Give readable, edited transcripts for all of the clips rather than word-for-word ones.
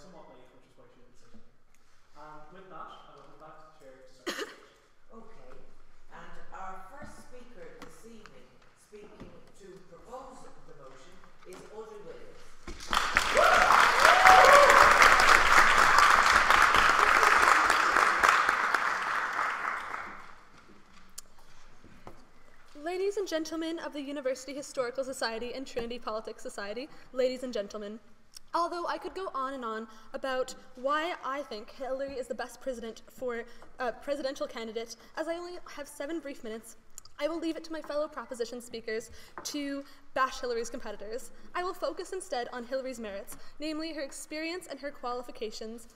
somewhat late, which is why she didn't sit here. With that, I will come back to the chair to start. Okay, and our first speaker this evening, speaking to propose the motion, is Audrey Williams. Ladies and gentlemen of the University Historical Society and Trinity Politics Society, ladies and gentlemen, although I could go on and on about why I think Hillary is the best presidential candidate, as I only have 7 brief minutes, I will leave it to my fellow proposition speakers to bash Hillary's competitors. I will focus instead on Hillary's merits, namely her experience and her qualifications,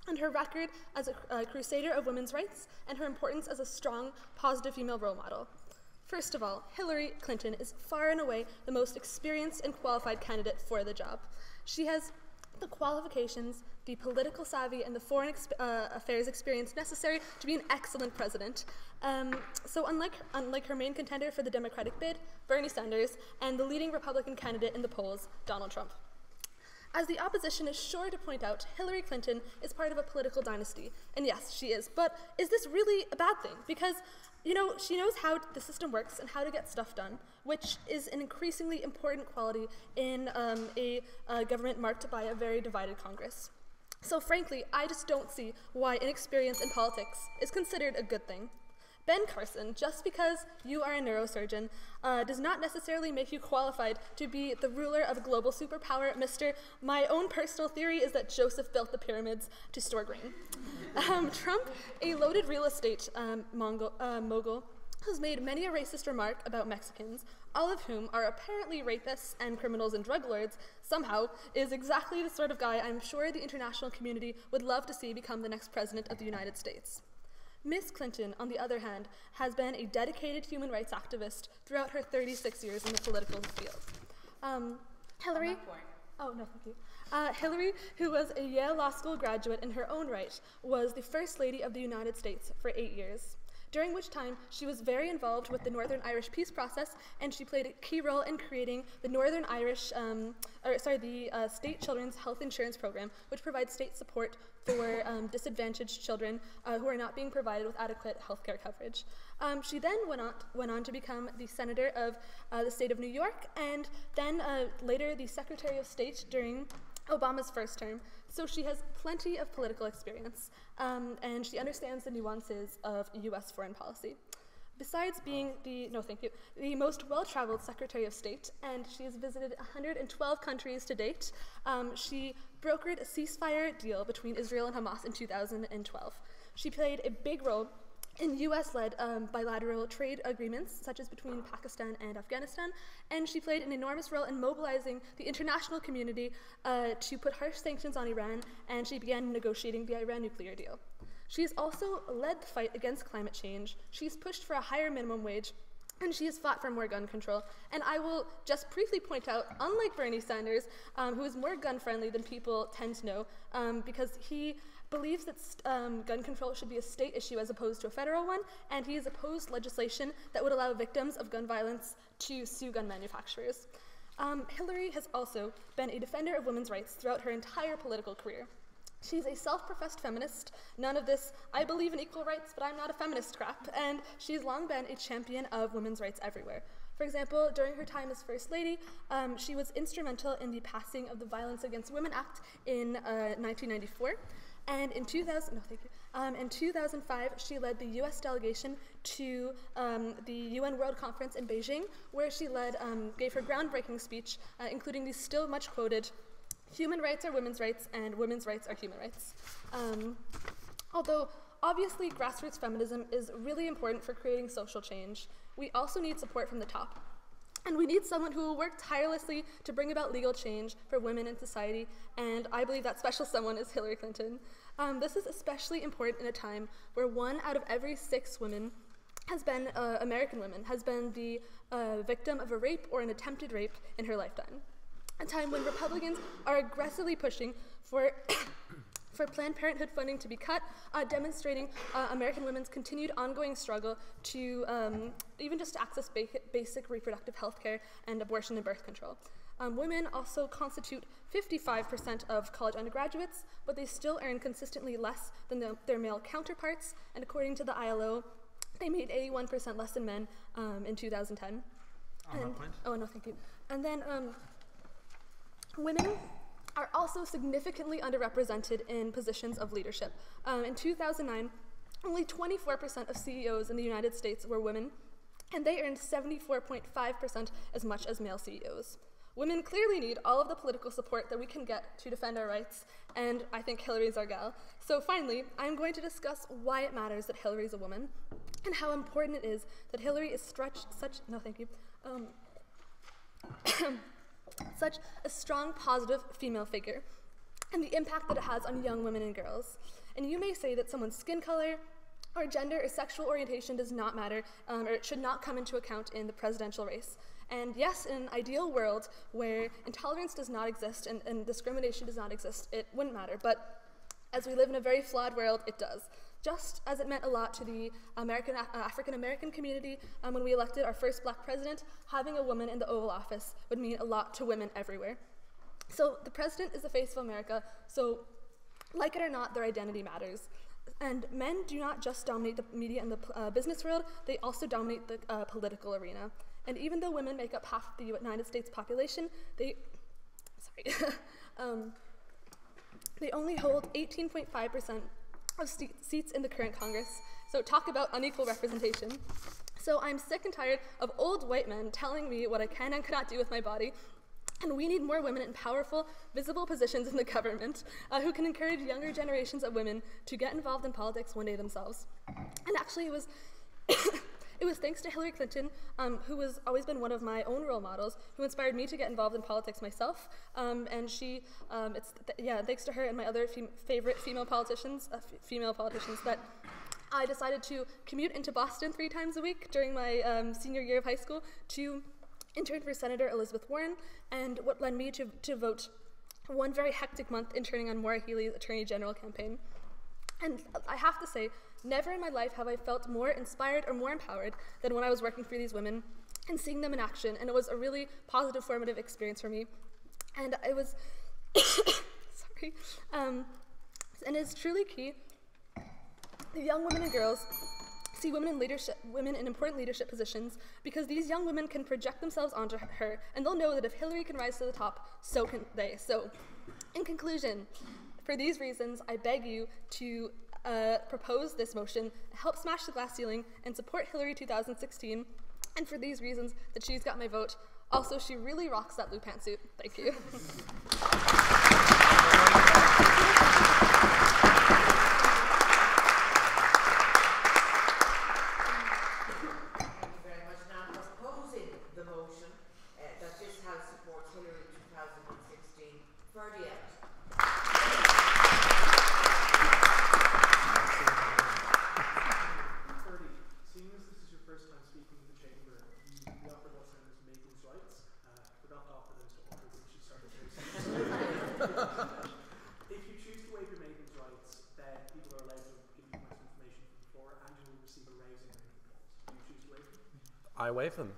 and her record as a crusader of women's rights, and her importance as a strong, positive female role model. First of all, Hillary Clinton is far and away the most experienced and qualified candidate for the job. She has the qualifications, the political savvy, and the foreign affairs experience necessary to be an excellent president. So unlike her main contender for the Democratic bid, Bernie Sanders, and the leading Republican candidate in the polls, Donald Trump. As the opposition is sure to point out, Hillary Clinton is part of a political dynasty. And yes, she is. But is this really a bad thing? Because, you know, she knows how the system works and how to get stuff done, which is an increasingly important quality in a government marked by a very divided Congress. So frankly, I just don't see why inexperience in politics is considered a good thing. Ben Carson, just because you are a neurosurgeon does not necessarily make you qualified to be the ruler of a global superpower, Mr. My own personal theory is that Joseph built the pyramids to store grain. Trump, a loaded real estate mogul, has made many a racist remark about Mexicans, all of whom are apparently rapists and criminals and drug lords, somehow is exactly the sort of guy I'm sure the international community would love to see become the next president of the United States. Ms. Clinton, on the other hand, has been a dedicated human rights activist throughout her 36 years in the political field. Hillary, oh no, thank you. Hillary, who was a Yale Law School graduate in her own right, was the First Lady of the United States for 8 years, during which time she was very involved with the Northern Irish peace process, and she played a key role in creating the Northern Irish, State Children's Health Insurance Program, which provides state support for disadvantaged children who are not being provided with adequate health care coverage. She then went on to become the Senator of the state of New York, and then later the Secretary of State during Obama's first term. So she has plenty of political experience, and she understands the nuances of US foreign policy. Besides being the most well-traveled Secretary of State, and she has visited 112 countries to date, she brokered a ceasefire deal between Israel and Hamas in 2012. She played a big role in US-led bilateral trade agreements, such as between Pakistan and Afghanistan, and she played an enormous role in mobilizing the international community to put harsh sanctions on Iran, and she began negotiating the Iran nuclear deal. She's also led the fight against climate change. She's pushed for a higher minimum wage, and she has fought for more gun control. And I will just briefly point out, unlike Bernie Sanders, who is more gun-friendly than people tend to know, because he believes that gun control should be a state issue as opposed to a federal one, and he has opposed legislation that would allow victims of gun violence to sue gun manufacturers. Hillary has also been a defender of women's rights throughout her entire political career. She's a self-professed feminist. None of this, I believe in equal rights, but I'm not a feminist crap, and she's long been a champion of women's rights everywhere. For example, during her time as First Lady, she was instrumental in the passing of the Violence Against Women Act in 1994. And in 2005, she led the U.S. delegation to the UN World Conference in Beijing, where she gave her groundbreaking speech, including the still much quoted, "Human rights are women's rights, and women's rights are human rights." Although obviously grassroots feminism is really important for creating social change, we also need support from the top. And we need someone who will work tirelessly to bring about legal change for women in society, and I believe that special someone is Hillary Clinton. This is especially important in a time where 1 out of every 6 women has been, American women, has been the victim of a rape or an attempted rape in her lifetime. A time when Republicans are aggressively pushing for for Planned Parenthood funding to be cut, demonstrating American women's continued ongoing struggle to even just access basic reproductive health care and abortion and birth control. Women also constitute 55% of college undergraduates, but they still earn consistently less than their male counterparts, and according to the ILO, they made 81% less than men in 2010. On that point? Oh, no, thank you. And then women are also significantly underrepresented in positions of leadership. In 2009, only 24% of CEOs in the United States were women, and they earned 74.5% as much as male CEOs. Women clearly need all of the political support that we can get to defend our rights, and I think Hillary's our gal. So finally, I'm going to discuss why it matters that Hillary's a woman, and how important it is that Hillary is such a strong, positive female figure, and the impact that it has on young women and girls. And you may say that someone's skin color, or gender, or sexual orientation does not matter, or it should not come into account in the presidential race. And yes, in an ideal world where intolerance does not exist and discrimination does not exist, it wouldn't matter. But as we live in a very flawed world, it does. Just as it meant a lot to the African-American community when we elected our first black president, having a woman in the Oval Office would mean a lot to women everywhere. So the president is the face of America, so like it or not, their identity matters. And men do not just dominate the media and the business world, they also dominate the political arena. And even though women make up half of the United States population, they only hold 18.5% of seats in the current Congress. So talk about unequal representation. So I'm sick and tired of old white men telling me what I can and cannot do with my body. And we need more women in powerful, visible positions in the government who can encourage younger generations of women to get involved in politics one day themselves. And actually, it was it was thanks to Hillary Clinton, who has always been one of my own role models, who inspired me to get involved in politics myself. And she, thanks to her and my other favorite female politicians, that I decided to commute into Boston 3 times a week during my senior year of high school to intern for Senator Elizabeth Warren, and what led me to vote one very hectic month interning on Maura Healey's Attorney General campaign. And I have to say, never in my life have I felt more inspired or more empowered than when I was working for these women and seeing them in action, and it was a really positive, formative experience for me. And it was, and it's truly key that young women and girls see women in important leadership positions, because these young women can project themselves onto her, and they'll know that if Hillary can rise to the top, so can they. So, in conclusion, for these reasons, I beg you to propose this motion, help smash the glass ceiling, and support Hillary 2016. And for these reasons, that she's got my vote. Also, she really rocks that blue pantsuit. Thank you. I waive them.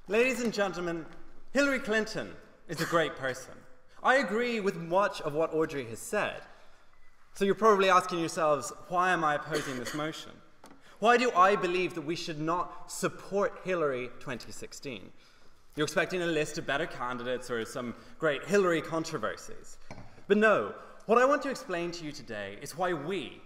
Ladies and gentlemen, Hillary Clinton is a great person. I agree with much of what Audrey has said. So you're probably asking yourselves, why am I opposing this motion? Why do I believe that we should not support Hillary 2016? You're expecting a list of better candidates or some great Hillary controversies. But no, what I want to explain to you today is why we,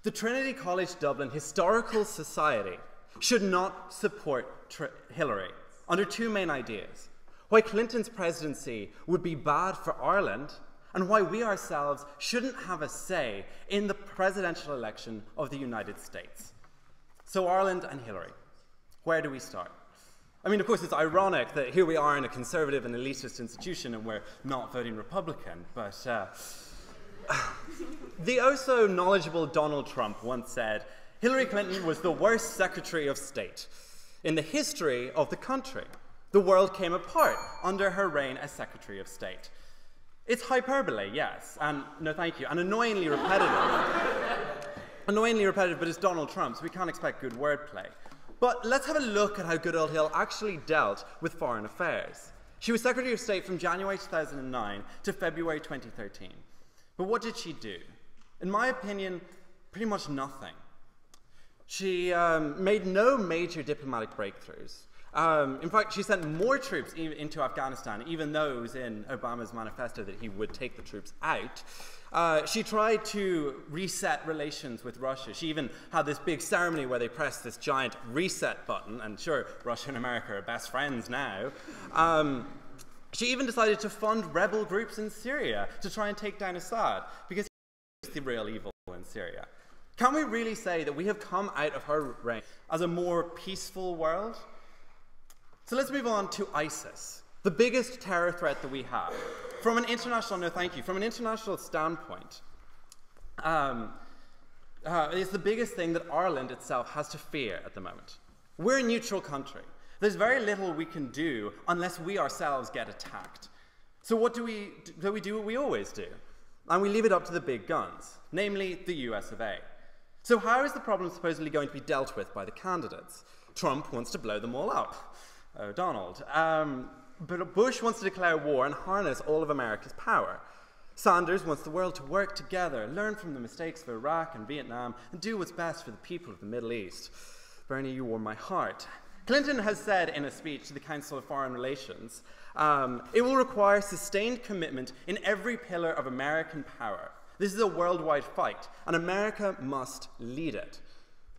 the Trinity College Dublin Historical Society, should not support Hillary under 2 main ideas. Why Clinton's presidency would be bad for Ireland, and why we ourselves shouldn't have a say in the presidential election of the United States. So Ireland and Hillary, where do we start? I mean, of course, it's ironic that here we are in a conservative and elitist institution and we're not voting Republican, but the oh-so knowledgeable Donald Trump once said, Hillary Clinton was the worst Secretary of State. in the history of the country. The world came apart under her reign as Secretary of State. It's hyperbole, yes, and no thank you, and annoyingly repetitive. Annoyingly repetitive, but it's Donald Trump, so we can't expect good wordplay. But let's have a look at how Goodall-Hill actually dealt with foreign affairs. She was Secretary of State from January 2009 to February 2013. But what did she do? In my opinion, pretty much nothing. She made no major diplomatic breakthroughs. In fact, she sent more troops into Afghanistan, even though it was in Obama's manifesto that he would take the troops out. She tried to reset relations with Russia. She even had this big ceremony where they pressed this giant reset button, and sure, Russia and America are best friends now. She even decided to fund rebel groups in Syria to try and take down Assad, because he's the real evil in Syria. Can we really say that we have come out of her reign as a more peaceful world? So let's move on to ISIS, the biggest terror threat that we have. From an international, no thank you, from an international standpoint, it's the biggest thing that Ireland itself has to fear at the moment. We're a neutral country. There's very little we can do unless we ourselves get attacked. So what do we do what we always do? And we leave it up to the big guns, namely the US of A. So how is the problem supposedly going to be dealt with by the candidates? Trump wants to blow them all up. Oh, Donald. But Bush wants to declare war and harness all of America's power. Sanders wants the world to work together, learn from the mistakes of Iraq and Vietnam, and do what's best for the people of the Middle East. Bernie, you warm my heart. Clinton has said in a speech to the Council of Foreign Relations, it will require sustained commitment in every pillar of American power. This is a worldwide fight, and America must lead it.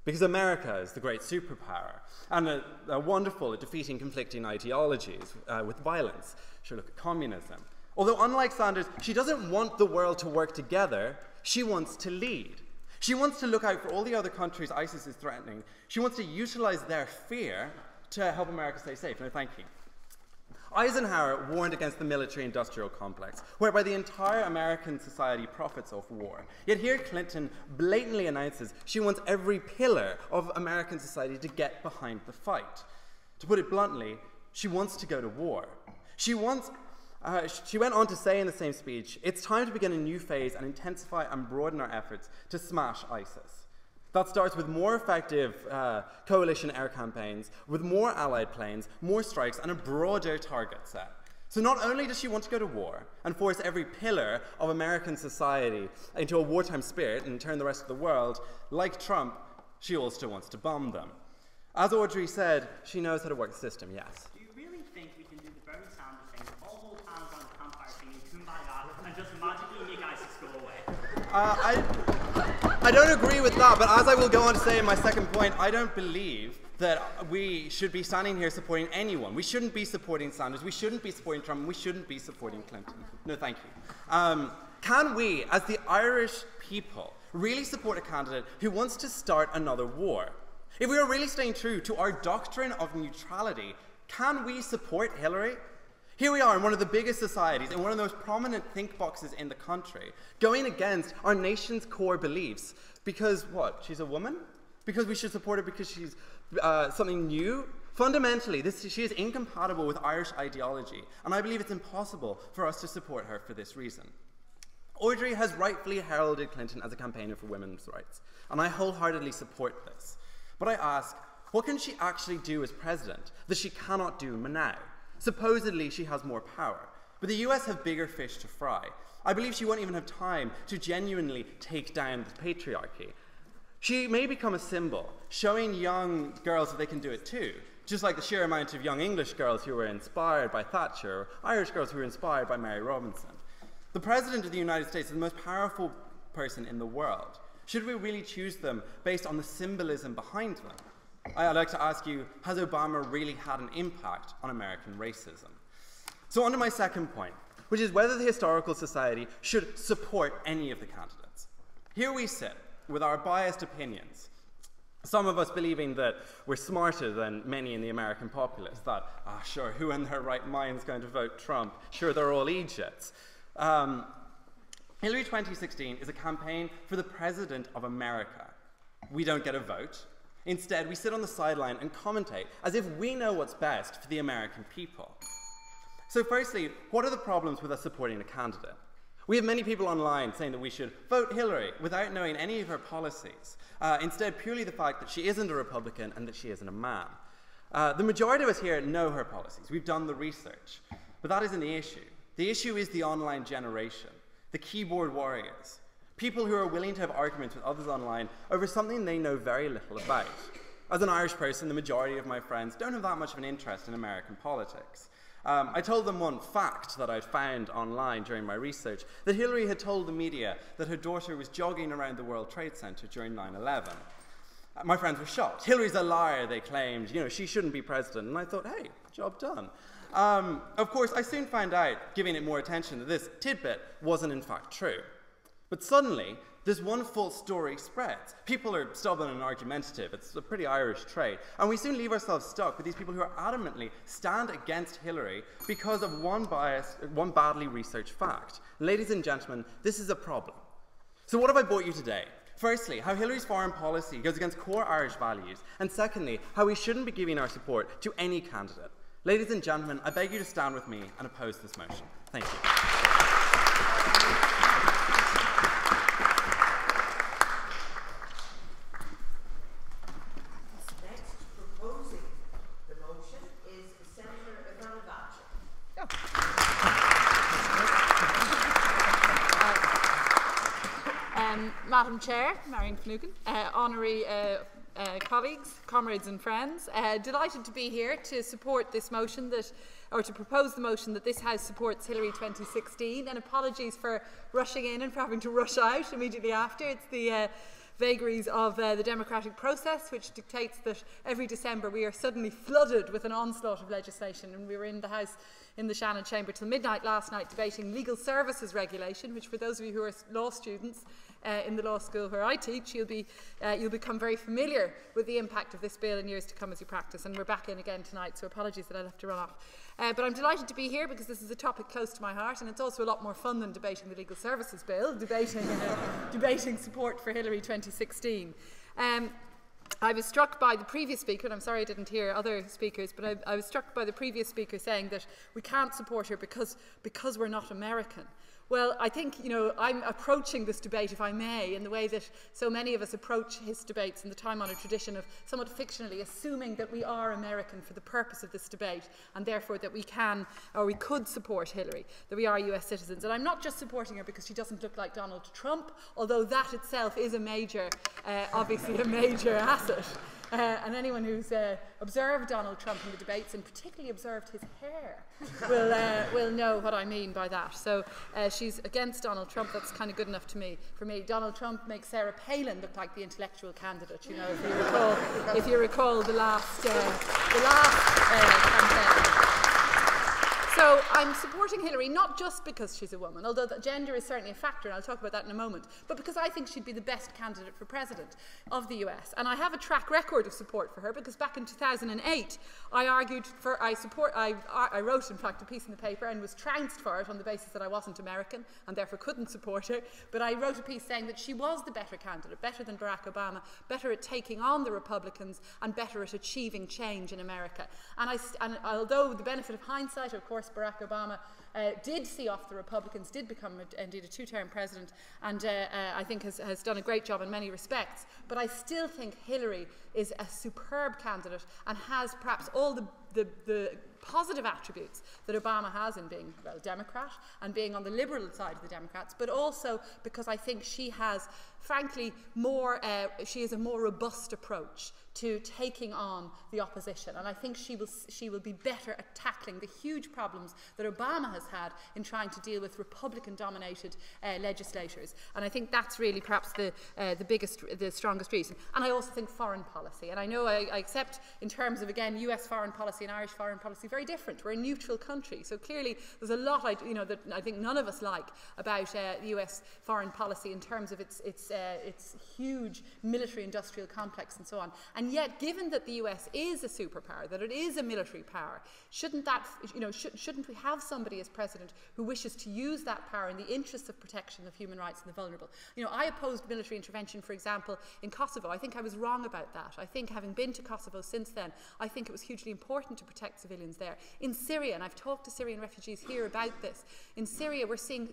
Because America is the great superpower, and wonderful at defeating conflicting ideologies with violence. Sure, look at communism. Although unlike Sanders, she doesn't want the world to work together, she wants to lead. She wants to look out for all the other countries ISIS is threatening. She wants to utilize their fear to help America stay safe. No, thank you. Eisenhower warned against the military-industrial complex, whereby the entire American society profits off war. Yet here Clinton blatantly announces she wants every pillar of American society to get behind the fight. To put it bluntly, she wants to go to war. She went on to say in the same speech, it's time to begin a new phase and intensify and broaden our efforts to smash ISIS. That starts with more effective coalition air campaigns, with more allied planes, more strikes, and a broader target set. So not only does she want to go to war and force every pillar of American society into a wartime spirit and turn the rest of the world, like Trump, she also wants to bomb them. As Audrey said, she knows how to work the system, yes. Do you really think we can do the Bernie Sanders thing, all hold hands on the campfire singing Kumbaya, and just magically make ISIS go away? I don't agree with that, but as I will go on to say in my second point, I don't believe that we should be standing here supporting anyone. We shouldn't be supporting Sanders, we shouldn't be supporting Trump, and we shouldn't be supporting Clinton. No, thank you. Can we, as the Irish people, really support a candidate who wants to start another war? If we are really staying true to our doctrine of neutrality, can we support Hillary? Here we are in one of the biggest societies, in one of the most prominent think boxes in the country, going against our nation's core beliefs. Because what? She's a woman? Because we should support her because she's something new? Fundamentally, she is incompatible with Irish ideology, and I believe it's impossible for us to support her for this reason. Audrey has rightfully heralded Clinton as a campaigner for women's rights, and I wholeheartedly support this. But I ask, what can she actually do as president that she cannot do now? Supposedly, she has more power, but the US have bigger fish to fry. I believe she won't even have time to genuinely take down the patriarchy. She may become a symbol, showing young girls that they can do it too, just like the sheer amount of young English girls who were inspired by Thatcher, or Irish girls who were inspired by Mary Robinson. The President of the United States is the most powerful person in the world. Should we really choose them based on the symbolism behind them? I'd like to ask you, has Obama really had an impact on American racism? So on to my second point, which is whether the Historical Society should support any of the candidates. Here we sit with our biased opinions. Some of us believing that we're smarter than many in the American populace, that, sure, who in their right mind is going to vote Trump? Sure, they're all Egypts. Hillary 2016 is a campaign for the President of America. We don't get a vote. Instead, we sit on the sideline and commentate as if we know what's best for the American people. So firstly, what are the problems with us supporting a candidate? We have many people online saying that we should vote Hillary without knowing any of her policies. Instead, purely the fact that she isn't a Republican and that she isn't a man. The majority of us here know her policies. We've done the research. But that isn't the issue. The issue is the online generation, the keyboard warriors, people who are willing to have arguments with others online over something they know very little about. As an Irish person, the majority of my friends don't have that much of an interest in American politics. I told them one fact that I'd found online during my research, that Hillary had told the media that her daughter was jogging around the World Trade Center during 9/11. My friends were shocked. Hillary's a liar, they claimed. You know, she shouldn't be president. And I thought, hey, job done. Of course, I soon found out, giving it more attention, that this tidbit wasn't in fact true. But suddenly, this one false story spreads. People are stubborn and argumentative. It's a pretty Irish trait. And we soon leave ourselves stuck with these people who are adamantly stand against Hillary because of one badly researched fact. Ladies and gentlemen, this is a problem. So what have I brought you today? Firstly, how Hillary's foreign policy goes against core Irish values. And secondly, how we shouldn't be giving our support to any candidate. Ladies and gentlemen, I beg you to stand with me and oppose this motion. Thank you. Madam Chair, Marion Finucane, honorary colleagues, comrades and friends, delighted to be here to support this motion or to propose the motion that this House supports Hillary 2016, and apologies for rushing in and for having to rush out immediately after. It's the vagaries of the democratic process, which dictates that every December we are suddenly flooded with an onslaught of legislation, and we were in the House in the Shannon Chamber till midnight last night debating legal services regulation, which for those of you who are law students in the law school where I teach, you'll become very familiar with the impact of this bill in years to come as you practice, and we're back in again tonight, so apologies that I'll have to run off. But I'm delighted to be here because this is a topic close to my heart, and it's also a lot more fun than debating the legal services bill, debating support for Hillary 2016. I was struck by the previous speaker, and I'm sorry I didn't hear other speakers, but I was struck by the previous speaker saying that we can't support her because we're not American. Well, I think, I'm approaching this debate, if I may, in the way that so many of us approach his debates in the time-honoured tradition of somewhat fictionally assuming that we are American for the purpose of this debate, and therefore that we can, or we could support Hillary, that we are US citizens. And I'm not just supporting her because she doesn't look like Donald Trump, although that itself is a major, obviously a major asset. And anyone who's observed Donald Trump in the debates, and particularly observed his hair, will know what I mean by that. So she's against Donald Trump. That's kind of good enough for me. Donald Trump makes Sarah Palin look like the intellectual candidate. If you recall the last campaign. So I'm supporting Hillary not just because she's a woman, although gender is certainly a factor, and I'll talk about that in a moment, but because I think she'd be the best candidate for president of the US. And I have a track record of support for her because back in 2008, I wrote, in fact, a piece in the paper and was trounced for it on the basis that I wasn't American and therefore couldn't support her. But I wrote a piece saying that she was the better candidate, better than Barack Obama, better at taking on the Republicans and better at achieving change in America. And although the benefit of hindsight, of course, Barack Obama did see off the Republicans, did become indeed a two-term president, and I think has done a great job in many respects. But I still think Hillary is a superb candidate and has perhaps all the positive attributes that Obama has in being, well, Democrat and being on the liberal side of the Democrats, but also because I think she has, frankly, she has a more robust approach to taking on the opposition, and I think she will be better at tackling the huge problems that Obama has had in trying to deal with Republican-dominated legislators, and I think that's really perhaps the strongest reason. And I also think foreign policy, and I know I accept in terms of, again, US foreign policy and Irish foreign policy very different. We're a neutral country, so clearly there's a lot that I think none of us like about the US foreign policy in terms of its huge military-industrial complex and so on. And And yet, given that the US is a superpower, that it is a military power, shouldn't we have somebody as president who wishes to use that power in the interests of protection of human rights and the vulnerable? I opposed military intervention, for example, in Kosovo. I think I was wrong about that. I think, having been to Kosovo since then, I think it was hugely important to protect civilians there. In Syria, and I've talked to Syrian refugees here about this, in Syria we're seeing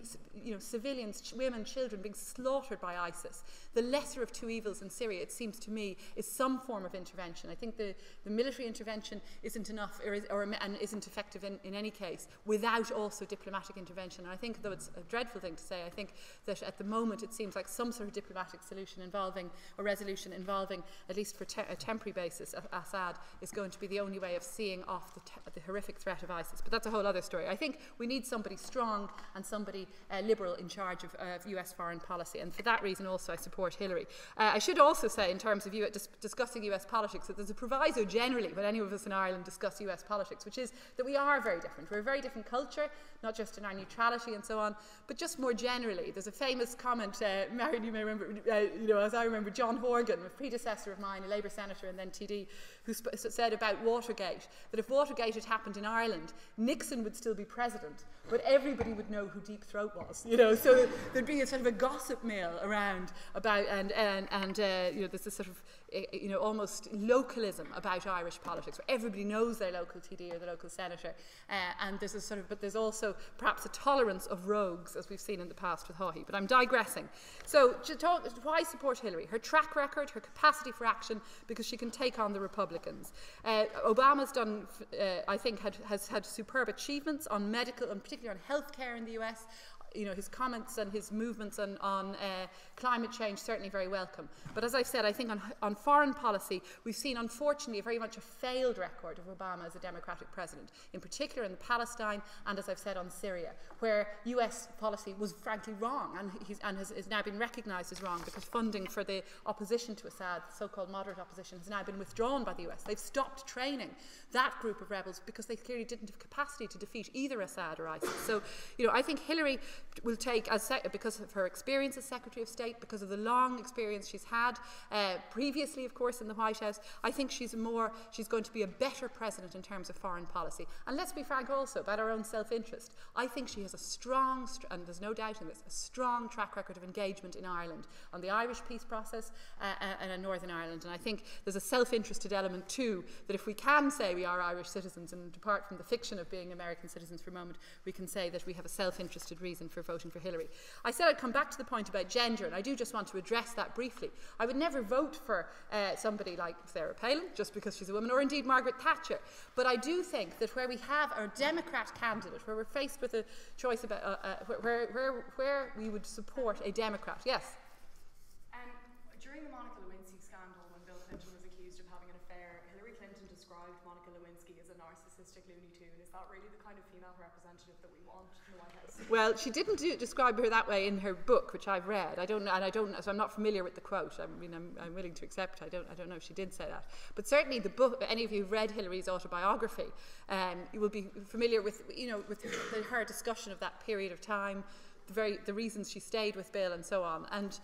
civilians, women, children being slaughtered by ISIS. The lesser of two evils in Syria, it seems to me, is some form of intervention. I think the military intervention isn't enough and isn't effective in any case without also diplomatic intervention. And I think, though it's a dreadful thing to say, I think that at the moment it seems like some sort of diplomatic solution involving, or resolution involving, at least for a temporary basis, Assad is going to be the only way of seeing off the horrific threat of ISIS. But that's a whole other story. I think we need somebody strong and somebody liberal in charge of US foreign policy. And for that reason also I support Hillary. I should also say, in terms of discussing US politics, that there's a proviso generally when any of us in Ireland discuss US politics, which is that we are very different. We're a very different culture, not just in our neutrality and so on, but just more generally. There's a famous comment, Marion, you may remember, as I remember, John Horgan, a predecessor of mine, a Labour senator and then TD, who said about Watergate, that if Watergate had happened in Ireland, Nixon would still be president, but everybody would know who Deep Throat was, so there'd be a sort of a gossip mill around about, and there's this sort of, almost localism about Irish politics, where everybody knows their local TD or the local senator, and there's a sort of, but there's also perhaps a tolerance of rogues, as we've seen in the past with Haughey. But I'm digressing. So, why support Hillary? Her track record, her capacity for action, because she can take on the Republicans. Obama's done, I think, has had superb achievements on medical, and particularly on healthcare in the US. His comments and his movements on climate change, certainly very welcome. But as I've said, I think on foreign policy, we've seen, unfortunately, very much a failed record of Obama as a Democratic president, in particular in Palestine and, as I've said, on Syria, where US policy was frankly wrong and has now been recognised as wrong, because funding for the opposition to Assad, the so-called moderate opposition, has now been withdrawn by the US. They've stopped training that group of rebels because they clearly didn't have capacity to defeat either Assad or ISIS. So, I think Hillary will take, because of her experience as Secretary of State, because of the long experience she's had previously, of course, in the White House, I think she's going to be a better president in terms of foreign policy. And let's be frank also about our own self-interest. I think she has a strong, and there's no doubt in this, a strong track record of engagement in Ireland, on the Irish peace process and in Northern Ireland. And I think there's a self-interested element too, that if we can say we are Irish citizens and depart from the fiction of being American citizens for a moment, we can say that we have a self-interested reason for voting for Hillary. I said I'd come back to the point about gender, and I do just want to address that briefly. I would never vote for somebody like Sarah Palin just because she's a woman, or indeed Margaret Thatcher. But I do think that where we have our Democrat candidate, where we're faced with a choice about where we would support a Democrat. Yes? During the Monica Lewinsky scandal, when Bill Clinton was accused of having an affair, Hillary Clinton described Monica Lewinsky as a narcissistic Looney Tune. Is that really the kind of female representative that we want in the White House? Well, she didn't describe her that way in her book, which I've read. So I'm not familiar with the quote. I'm willing to accept. I don't know if she did say that. But certainly the book, any of you who've read Hillary's autobiography, you will be familiar with, with her discussion of that period of time, the reasons she stayed with Bill and so on. And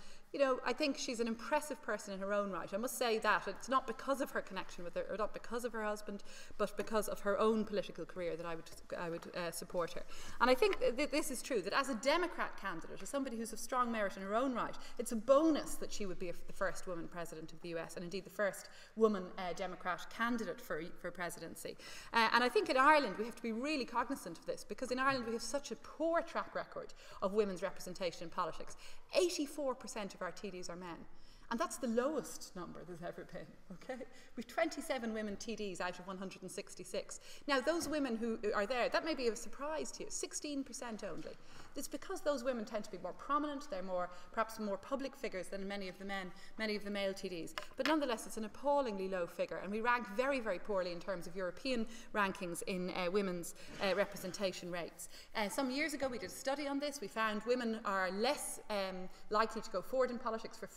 I think she's an impressive person in her own right. I must say that. It's not because of her connection with her, or not because of her husband, but because of her own political career that I would support her. And I think this is true, that as a Democrat candidate, as somebody who's of strong merit in her own right, it's a bonus that she would be the first woman president of the US, and indeed the first woman Democrat candidate for presidency. And I think in Ireland we have to be really cognizant of this, because in Ireland we have such a poor track record of women's representation in politics. 84% of our TDs are men. And that's the lowest number there's ever been, okay? We've 27 women TDs out of 166. Now, those women who are there, that may be a surprise to you, 16% only. It's because those women tend to be more prominent, they're perhaps more public figures than many of the male TDs. But nonetheless, it's an appallingly low figure, and we rank very, very poorly in terms of European rankings in women's representation rates. Some years ago, we did a study on this. We found women are less likely to go forward in politics for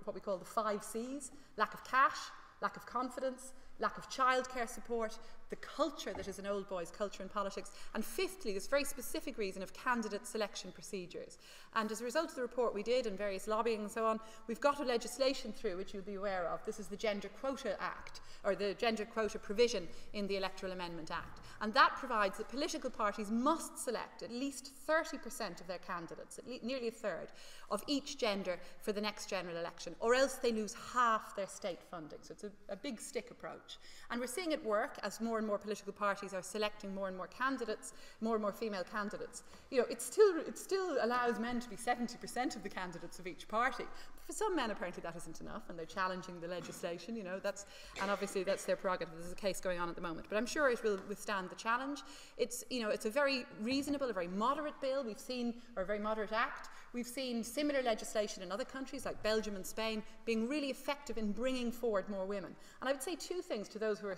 what we call the 5 C's: lack of cash, lack of confidence, lack of childcare support, the culture that is an old boys' culture in politics, and fifthly, this very specific reason of candidate selection procedures. And as a result of the report we did and various lobbying and so on, we've got a legislation through which you'll be aware of. This is the Gender Quota Act, or the Gender Quota provision in the Electoral Amendment Act. And that provides that political parties must select at least 30% of their candidates, nearly a third, of each gender for the next general election, or else they lose half their state funding. So it's a big stick approach. And we're seeing it work as more and more political parties are selecting more and more candidates, more and more female candidates. You know, it still allows men to be 70% of the candidates of each party. But for some men, apparently that isn't enough, and they're challenging the legislation, you know, and obviously that's their prerogative. There's a case going on at the moment. But I'm sure it will withstand the challenge. It's a very reasonable, a very moderate bill. We've seen, or a very moderate act. We've seen similar legislation in other countries like Belgium and Spain being really effective in bringing forward more women. And I would say two things to those who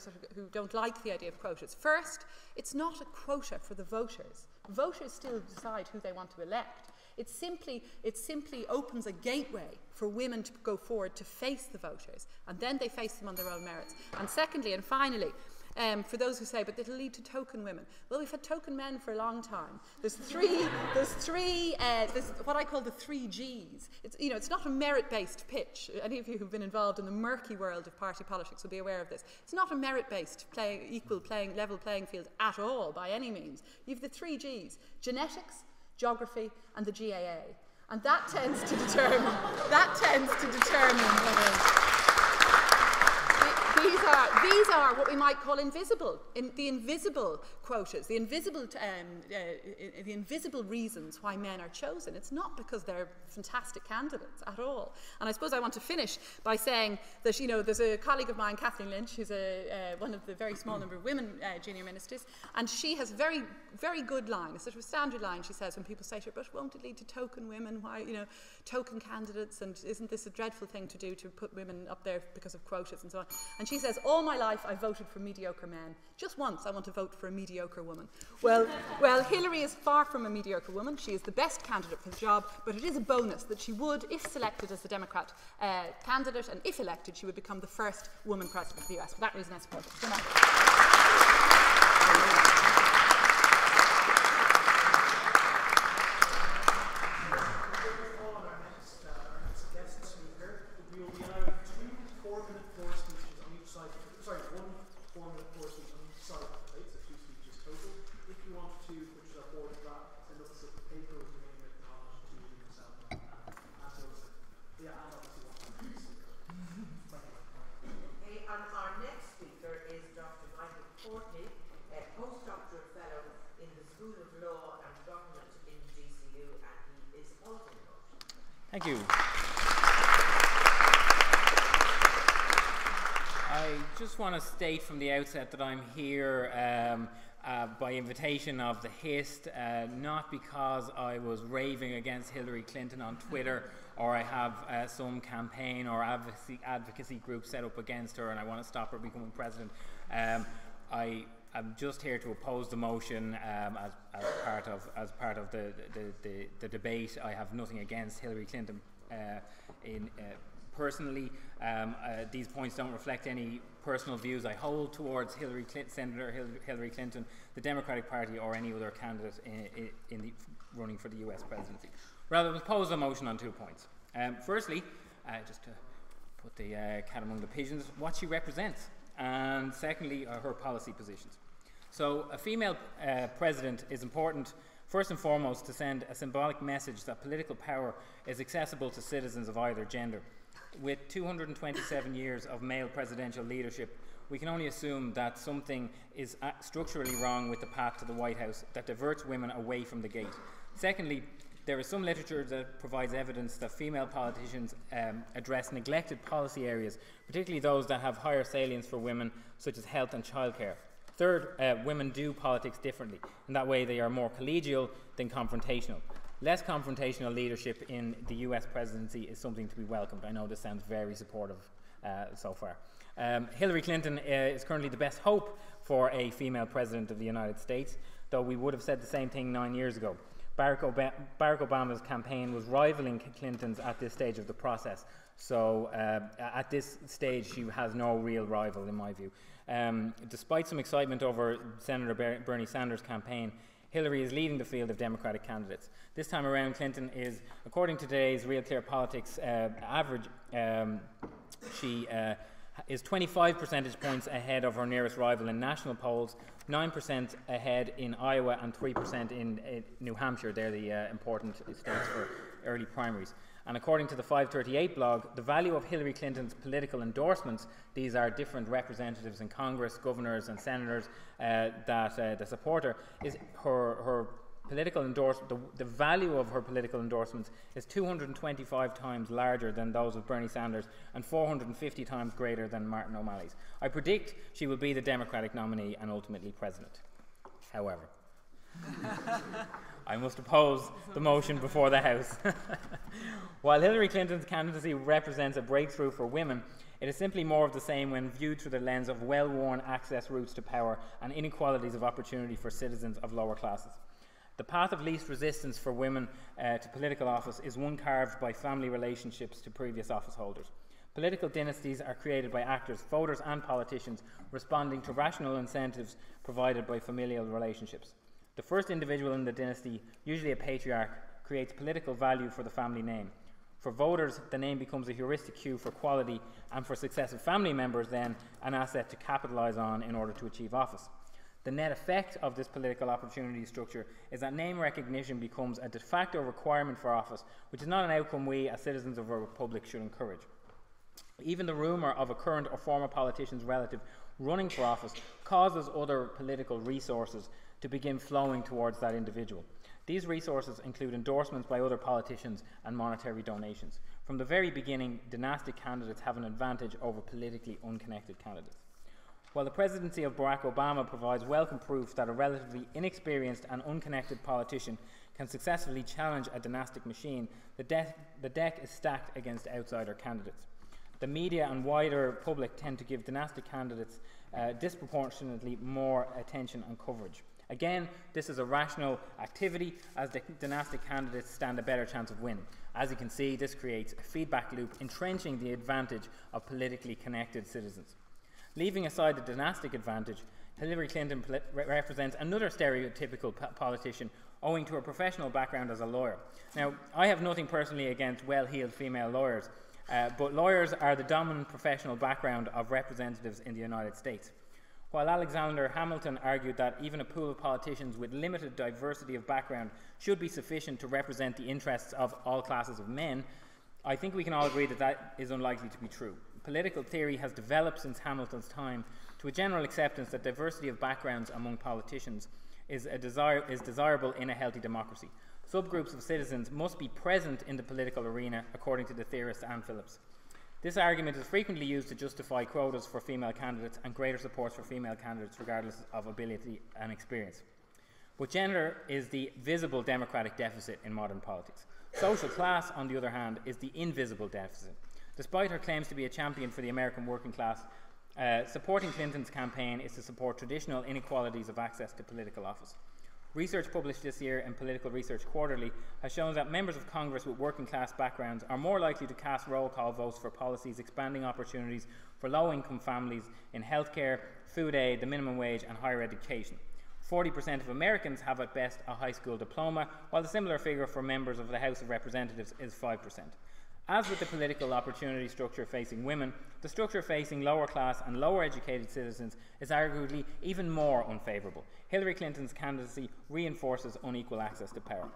don't like the idea of quotas. First, it's not a quota for the voters. Voters still decide who they want to elect. It simply opens a gateway for women to go forward to face the voters, and then they face them on their own merits. And secondly, and finally, for those who say, but it'll lead to token women. Well, we've had token men for a long time. There's what I call the 3 Gs. It's not a merit-based pitch. Any of you who've been involved in the murky world of party politics will be aware of this. It's not a merit-based level playing field at all, by any means. You have the 3 Gs: genetics, geography, and the GAA. And that tends to determine whether these are what we might call invisible, the invisible quotas, the invisible reasons why men are chosen. It's not because they're fantastic candidates at all. And I suppose I want to finish by saying that, there's a colleague of mine, Kathleen Lynch, who's one of the very small number of women junior ministers, and she has a very, very good line, a sort of standard line. She says when people say to her, but won't it lead to token women? Why, token candidates, and isn't this a dreadful thing to do, to put women up there because of quotas and so on? And she says, all my life I voted for mediocre men. Just once I want to vote for a mediocre woman. Well, Hillary is far from a mediocre woman. She is the best candidate for the job, but it is a bonus that she would, if selected as the Democrat candidate, and if elected, she would become the first woman president of the US. For that reason, I support it. Good night. Thank you. I just want to state from the outset that I'm here by invitation of the HIST, not because I was raving against Hillary Clinton on Twitter, or I have some campaign or advocacy group set up against her and I want to stop her becoming president. I'm just here to oppose the motion as part of the debate. I have nothing against Hillary Clinton personally. These points don't reflect any personal views I hold towards Senator Hillary Clinton, the Democratic Party, or any other candidate in the running for the US presidency. Rather, I oppose the motion on 2 points. Firstly, just to put the cat among the pigeons, what she represents, and secondly, her policy positions. So a female president is important, first and foremost, to send a symbolic message that political power is accessible to citizens of either gender. With 227 years of male presidential leadership, we can only assume that something is structurally wrong with the path to the White House that diverts women away from the gate. Secondly, there is some literature that provides evidence that female politicians address neglected policy areas, particularly those that have higher salience for women, such as health and childcare. Third, women do politics differently. In that way, they are more collegial than confrontational. Less confrontational leadership in the US presidency is something to be welcomed. I know this sounds very supportive so far. Hillary Clinton is currently the best hope for a female president of the United States, though we would have said the same thing 9 years ago. Barack Obama's campaign was rivaling Clinton's at this stage of the process. So at this stage, she has no real rival, in my view. Despite some excitement over Senator Bernie Sanders' campaign, Hillary is leading the field of Democratic candidates. This time around, Clinton is, according to today's Real Clear Politics average, she is 25 percentage points ahead of her nearest rival in national polls, 9% ahead in Iowa and 3% in New Hampshire. They're the important states for early primaries. And according to the 538 blog, the value of Hillary Clinton's political endorsements, these are different representatives in Congress, governors and senators that support her, is her political endorsement, the value of her political endorsements is 225 times larger than those of Bernie Sanders and 450 times greater than Martin O'Malley's. I predict she will be the Democratic nominee and ultimately president. However, I must oppose the motion before the House. While Hillary Clinton's candidacy represents a breakthrough for women, it is simply more of the same when viewed through the lens of well-worn access routes to power and inequalities of opportunity for citizens of lower classes. The path of least resistance for women to political office is one carved by family relationships to previous office holders. Political dynasties are created by actors, voters and politicians responding to rational incentives provided by familial relationships. The first individual in the dynasty, usually a patriarch, creates political value for the family name. For voters, the name becomes a heuristic cue for quality, and for successive family members then, an asset to capitalise on in order to achieve office. The net effect of this political opportunity structure is that name recognition becomes a de facto requirement for office, which is not an outcome we, as citizens of a republic, should encourage. Even the rumour of a current or former politician's relative running for office causes other political resources to begin flowing towards that individual. These resources include endorsements by other politicians and monetary donations. From the very beginning, dynastic candidates have an advantage over politically unconnected candidates. While the presidency of Barack Obama provides welcome proof that a relatively inexperienced and unconnected politician can successfully challenge a dynastic machine, the deck is stacked against outsider candidates. The media and wider public tend to give dynastic candidates disproportionately more attention and coverage. Again, this is a rational activity, as the dynastic candidates stand a better chance of winning. As you can see, this creates a feedback loop entrenching the advantage of politically connected citizens. Leaving aside the dynastic advantage, Hillary Clinton represents another stereotypical politician owing to her professional background as a lawyer. Now, I have nothing personally against well-heeled female lawyers, but lawyers are the dominant professional background of representatives in the United States. While Alexander Hamilton argued that even a pool of politicians with limited diversity of background should be sufficient to represent the interests of all classes of men, I think we can all agree that that is unlikely to be true. Political theory has developed since Hamilton's time to a general acceptance that diversity of backgrounds among politicians is desirable in a healthy democracy. Subgroups of citizens must be present in the political arena, according to the theorist Anne Phillips. This argument is frequently used to justify quotas for female candidates and greater support for female candidates regardless of ability and experience. But gender is the visible democratic deficit in modern politics. Social class, on the other hand, is the invisible deficit. Despite her claims to be a champion for the American working class, supporting Clinton's campaign is to support traditional inequalities of access to political office. Research published this year in Political Research Quarterly has shown that members of Congress with working class backgrounds are more likely to cast roll call votes for policies expanding opportunities for low-income families in healthcare, food aid, the minimum wage and higher education. 40% of Americans have at best a high school diploma, while the similar figure for members of the House of Representatives is 5%. As with the political opportunity structure facing women, the structure facing lower class and lower educated citizens is arguably even more unfavourable. Hillary Clinton's candidacy reinforces unequal access to power.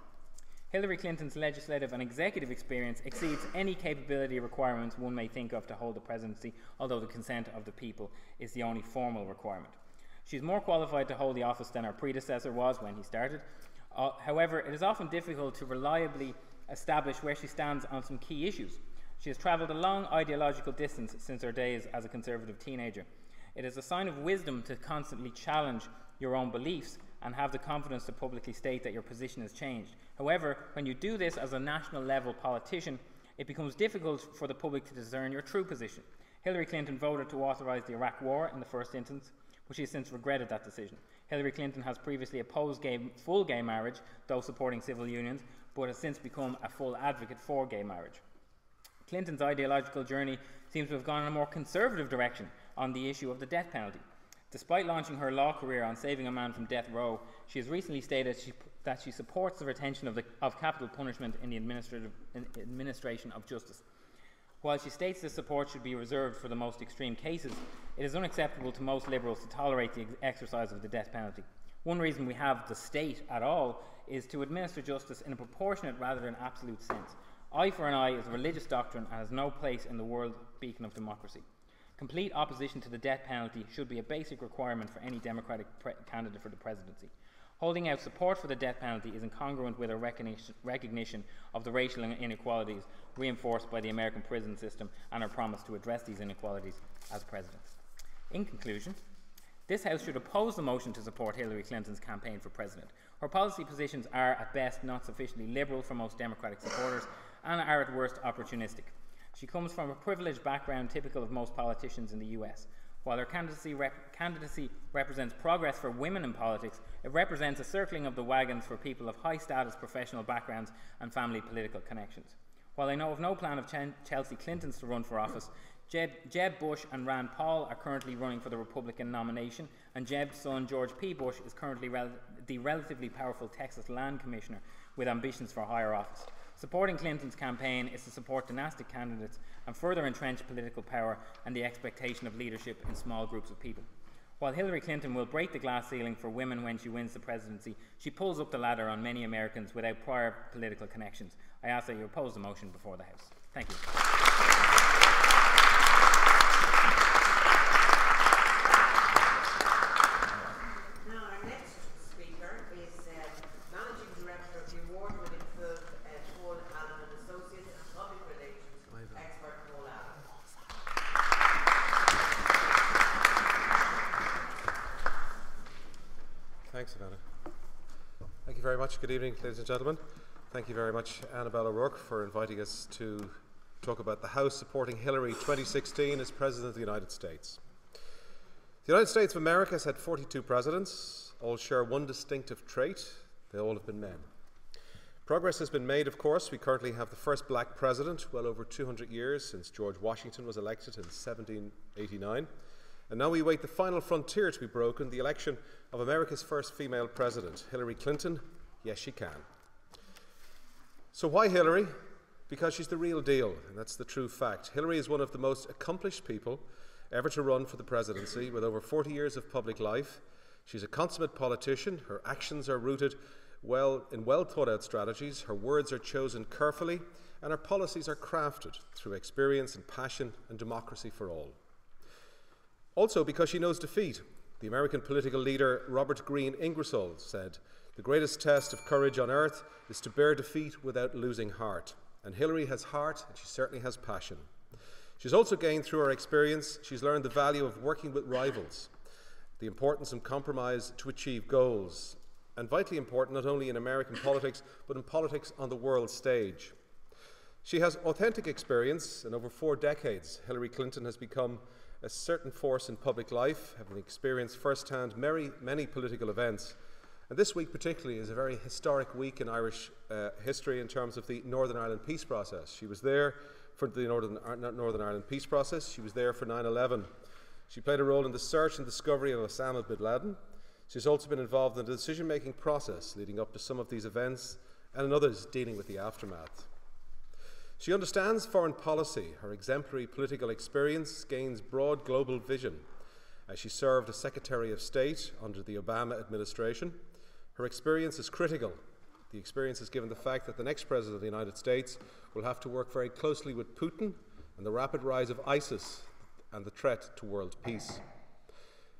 Hillary Clinton's legislative and executive experience exceeds any capability requirements one may think of to hold the presidency, although the consent of the people is the only formal requirement. She is more qualified to hold the office than her predecessor was when he started. However, it is often difficult to reliably establish where she stands on some key issues. She has travelled a long ideological distance since her days as a conservative teenager. It is a sign of wisdom to constantly challenge your own beliefs and have the confidence to publicly state that your position has changed. However, when you do this as a national level politician, it becomes difficult for the public to discern your true position. Hillary Clinton voted to authorise the Iraq War in the first instance, but she has since regretted that decision. Hillary Clinton has previously opposed full gay marriage, though supporting civil unions, but has since become a full advocate for gay marriage. Clinton's ideological journey seems to have gone in a more conservative direction on the issue of the death penalty. Despite launching her law career on saving a man from death row, she has recently stated that she supports the retention of capital punishment in the administration of justice. While she states this support should be reserved for the most extreme cases, it is unacceptable to most liberals to tolerate the exercise of the death penalty. One reason we have the state at all is to administer justice in a proportionate rather than absolute sense. Eye for an eye is a religious doctrine and has no place in the world beacon of democracy. Complete opposition to the death penalty should be a basic requirement for any Democratic candidate for the presidency. Holding out support for the death penalty is incongruent with a recognition of the racial inequalities reinforced by the American prison system and her promise to address these inequalities as president. In conclusion, this House should oppose the motion to support Hillary Clinton's campaign for president. Her policy positions are at best not sufficiently liberal for most Democratic supporters and are at worst opportunistic. She comes from a privileged background typical of most politicians in the US. While her candidacy represents progress for women in politics, it represents a circling of the wagons for people of high status professional backgrounds and family political connections. While I know of no plan of Chelsea Clinton's to run for office, Jeb Bush and Rand Paul are currently running for the Republican nomination, and Jeb's son George P. Bush is currently the relatively powerful Texas Land Commissioner with ambitions for higher office. Supporting Clinton's campaign is to support dynastic candidates and further entrench political power and the expectation of leadership in small groups of people. While Hillary Clinton will break the glass ceiling for women when she wins the presidency, she pulls up the ladder on many Americans without prior political connections. I ask that you oppose the motion before the House. Thank you. Now, our next speaker is Managing Director of the award-winning firm Paul Allen and Associates and Public Relations expert Paul Allen. Thanks, Anna. Thank you very much. Good evening, ladies and gentlemen. Thank you very much, Annabelle O'Rourke, for inviting us to talk about the House supporting Hillary 2016 as President of the United States. The United States of America has had 42 presidents. All share one distinctive trait: they all have been men. Progress has been made, of course. We currently have the first black president, well over 200 years since George Washington was elected in 1789. And now we await the final frontier to be broken, the election of America's first female president, Hillary Clinton. Yes, she can. So why Hillary? Because she's the real deal, and that's the true fact. Hillary is one of the most accomplished people ever to run for the presidency, with over 40 years of public life. She's a consummate politician. Her actions are rooted in well thought out strategies. Her words are chosen carefully, and her policies are crafted through experience and passion and democracy for all. Also because she knows defeat. The American political leader Robert Greene Ingersoll said, "The greatest test of courage on earth is to bear defeat without losing heart." And Hillary has heart, and she certainly has passion. She's also gained through her experience, she's learned the value of working with rivals, the importance of compromise to achieve goals, and vitally important not only in American politics, but in politics on the world stage. She has authentic experience, and over 4 decades, Hillary Clinton has become a certain force in public life, having experienced firsthand many political events. And this week particularly is a very historic week in Irish history in terms of the Northern Ireland peace process. She was there for the Northern Ireland peace process. She was there for 9/11. She played a role in the search and discovery of Osama bin Laden. She's also been involved in the decision-making process leading up to some of these events, and in others dealing with the aftermath. She understands foreign policy. Her exemplary political experience gains broad global vision. As she served as Secretary of State under the Obama administration, her experience is critical. The experience is given the fact that the next President of the United States will have to work very closely with Putin and the rapid rise of ISIS and the threat to world peace.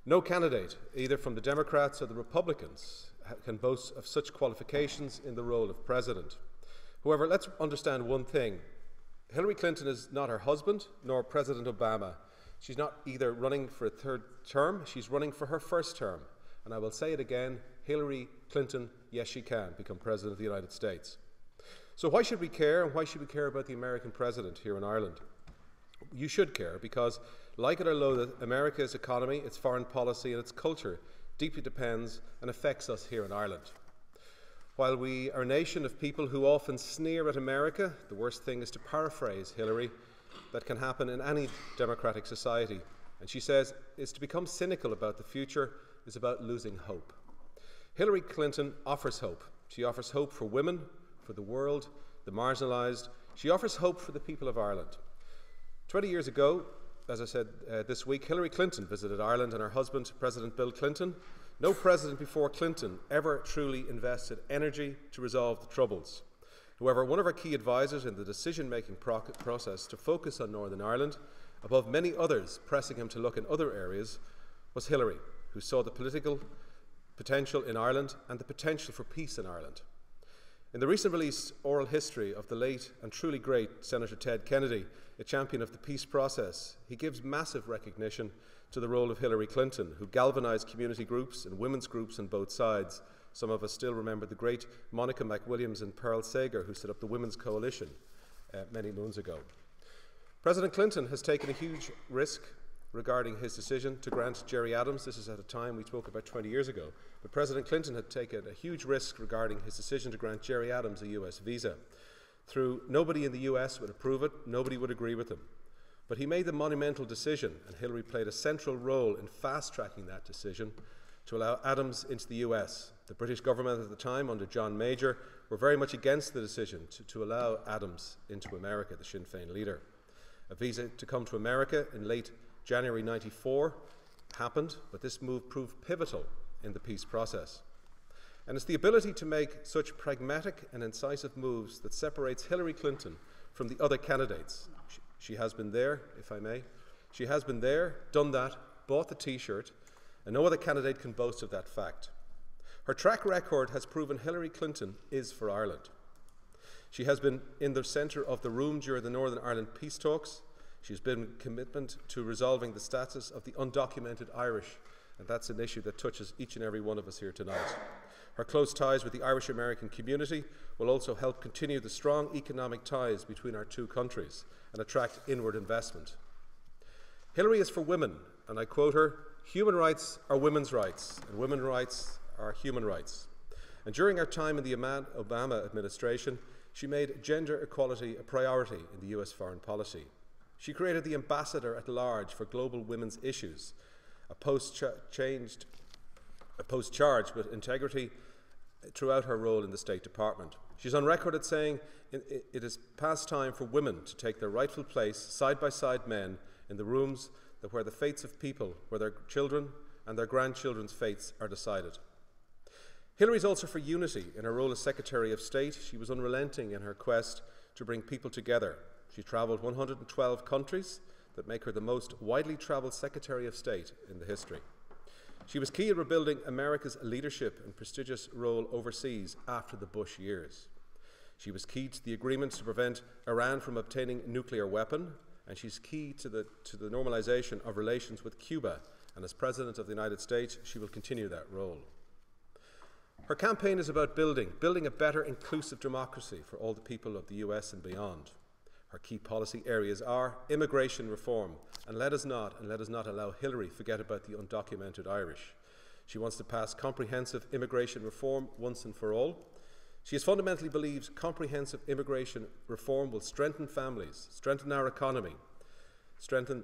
No candidate, either from the Democrats or the Republicans, can boast of such qualifications in the role of President. However, let's understand one thing. Hillary Clinton is not her husband, nor President Obama. She's not either running for a 3rd term, she's running for her 1st term. And I will say it again, Hillary Clinton, yes she can become President of the United States. So why should we care, and why should we care about the American President here in Ireland? You should care because, like it or loathe it, America's economy, its foreign policy and its culture deeply depends and affects us here in Ireland. While we are a nation of people who often sneer at America, the worst thing is to paraphrase Hillary that can happen in any democratic society. And she says, is to become cynical about the future is about losing hope. Hillary Clinton offers hope. She offers hope for women, for the world, the marginalised. She offers hope for the people of Ireland. 20 years ago, as I said this week, Hillary Clinton visited Ireland and her husband, President Bill Clinton. No president before Clinton ever truly invested energy to resolve the Troubles. However, one of her key advisors in the decision-making process to focus on Northern Ireland, above many others pressing him to look in other areas, was Hillary, who saw the political potential in Ireland and the potential for peace in Ireland. In the recent released oral history of the late and truly great Senator Ted Kennedy, a champion of the peace process, he gives massive recognition to the role of Hillary Clinton, who galvanised community groups and women's groups on both sides. Some of us still remember the great Monica McWilliams and Pearl Sager, who set up the Women's Coalition many moons ago. President Clinton has taken a huge risk regarding his decision to grant Gerry Adams. This is at a time we spoke about 20 years ago. But President Clinton had taken a huge risk regarding his decision to grant Gerry Adams a US visa. Nobody in the US would approve it, nobody would agree with him. But he made the monumental decision, and Hillary played a central role in fast-tracking that decision to allow Adams into the US. The British government at the time, under John Major, were very much against the decision to allow Adams into America, the Sinn Féin leader. A visa to come to America in late January '94 happened, but this move proved pivotal in the peace process. And it's the ability to make such pragmatic and incisive moves that separates Hillary Clinton from the other candidates. She has been there, if I may. She has been there, done that, bought the T-shirt, and no other candidate can boast of that fact. Her track record has proven Hillary Clinton is for Ireland. She has been in the centre of the room during the Northern Ireland peace talks. She's been commitment to resolving the status of the undocumented Irish, and that's an issue that touches each and every one of us here tonight. Her close ties with the Irish-American community will also help continue the strong economic ties between our two countries and attract inward investment. Hillary is for women, and I quote her, "Human rights are women's rights, and women's rights are human rights." And during her time in the Obama administration, she made gender equality a priority in the US foreign policy. She created the Ambassador at Large for Global Women's Issues, a post charged with integrity throughout her role in the State Department. She's on record as saying it is past time for women to take their rightful place side by side men in the rooms where the fates of people, where their children and their grandchildren's fates are decided. Hillary's also for unity. In her role as Secretary of State, she was unrelenting in her quest to bring people together. She travelled 112 countries that make her the most widely travelled Secretary of State in the history. She was key in rebuilding America's leadership and prestigious role overseas after the Bush years. She was key to the agreements to prevent Iran from obtaining a nuclear weapon, and she's key to the normalization of relations with Cuba. And as President of the United States, she will continue that role. Her campaign is about building a better inclusive democracy for all the people of the US and beyond. Her key policy areas are immigration reform, and let us not allow Hillary forget about the undocumented Irish. She wants to pass comprehensive immigration reform once and for all. She fundamentally believes comprehensive immigration reform will strengthen families, strengthen our economy, strengthen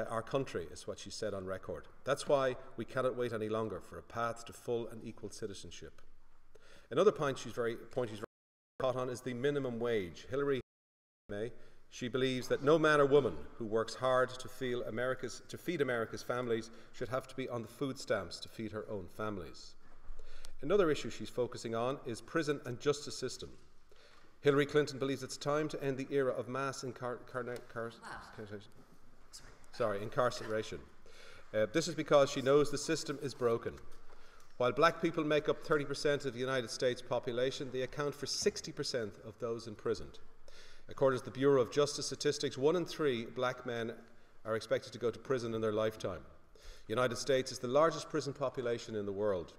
our country, is what she said on record. That's why we cannot wait any longer for a path to full and equal citizenship. Another point she's very hot on is the minimum wage. Hillary she believes that no man or woman who works hard to feed America's families should have to be on the food stamps to feed her own families. Another issue she's focusing on is prison and justice system. Hillary Clinton believes it's time to end the era of mass incarceration. This is because she knows the system is broken. While black people make up 30% of the United States population, they account for 60% of those imprisoned. According to the Bureau of Justice Statistics, 1 in 3 black men are expected to go to prison in their lifetime. The United States is the largest prison population in the world.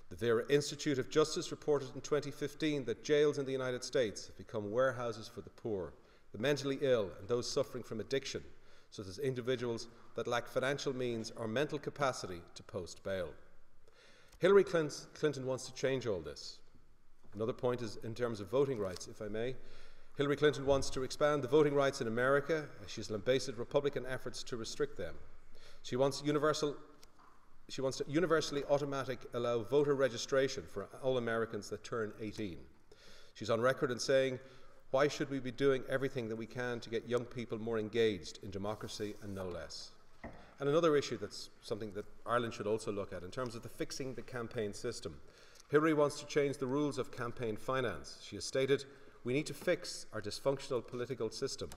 The Vera Institute of Justice reported in 2015 that jails in the United States have become warehouses for the poor, the mentally ill, and those suffering from addiction, such as individuals that lack financial means or mental capacity to post bail. Hillary Clinton wants to change all this. Another point is in terms of voting rights, if I may. Hillary Clinton wants to expand the voting rights in America. She's lambasted Republican efforts to restrict them. She wants to universally automatic allow voter registration for all Americans that turn 18. She's on record in saying, why should we be doing everything that we can to get young people more engaged in democracy and no less? And another issue that's something that Ireland should also look at in terms of the fixing the campaign system. Hillary wants to change the rules of campaign finance. She has stated, we need to fix our dysfunctional political system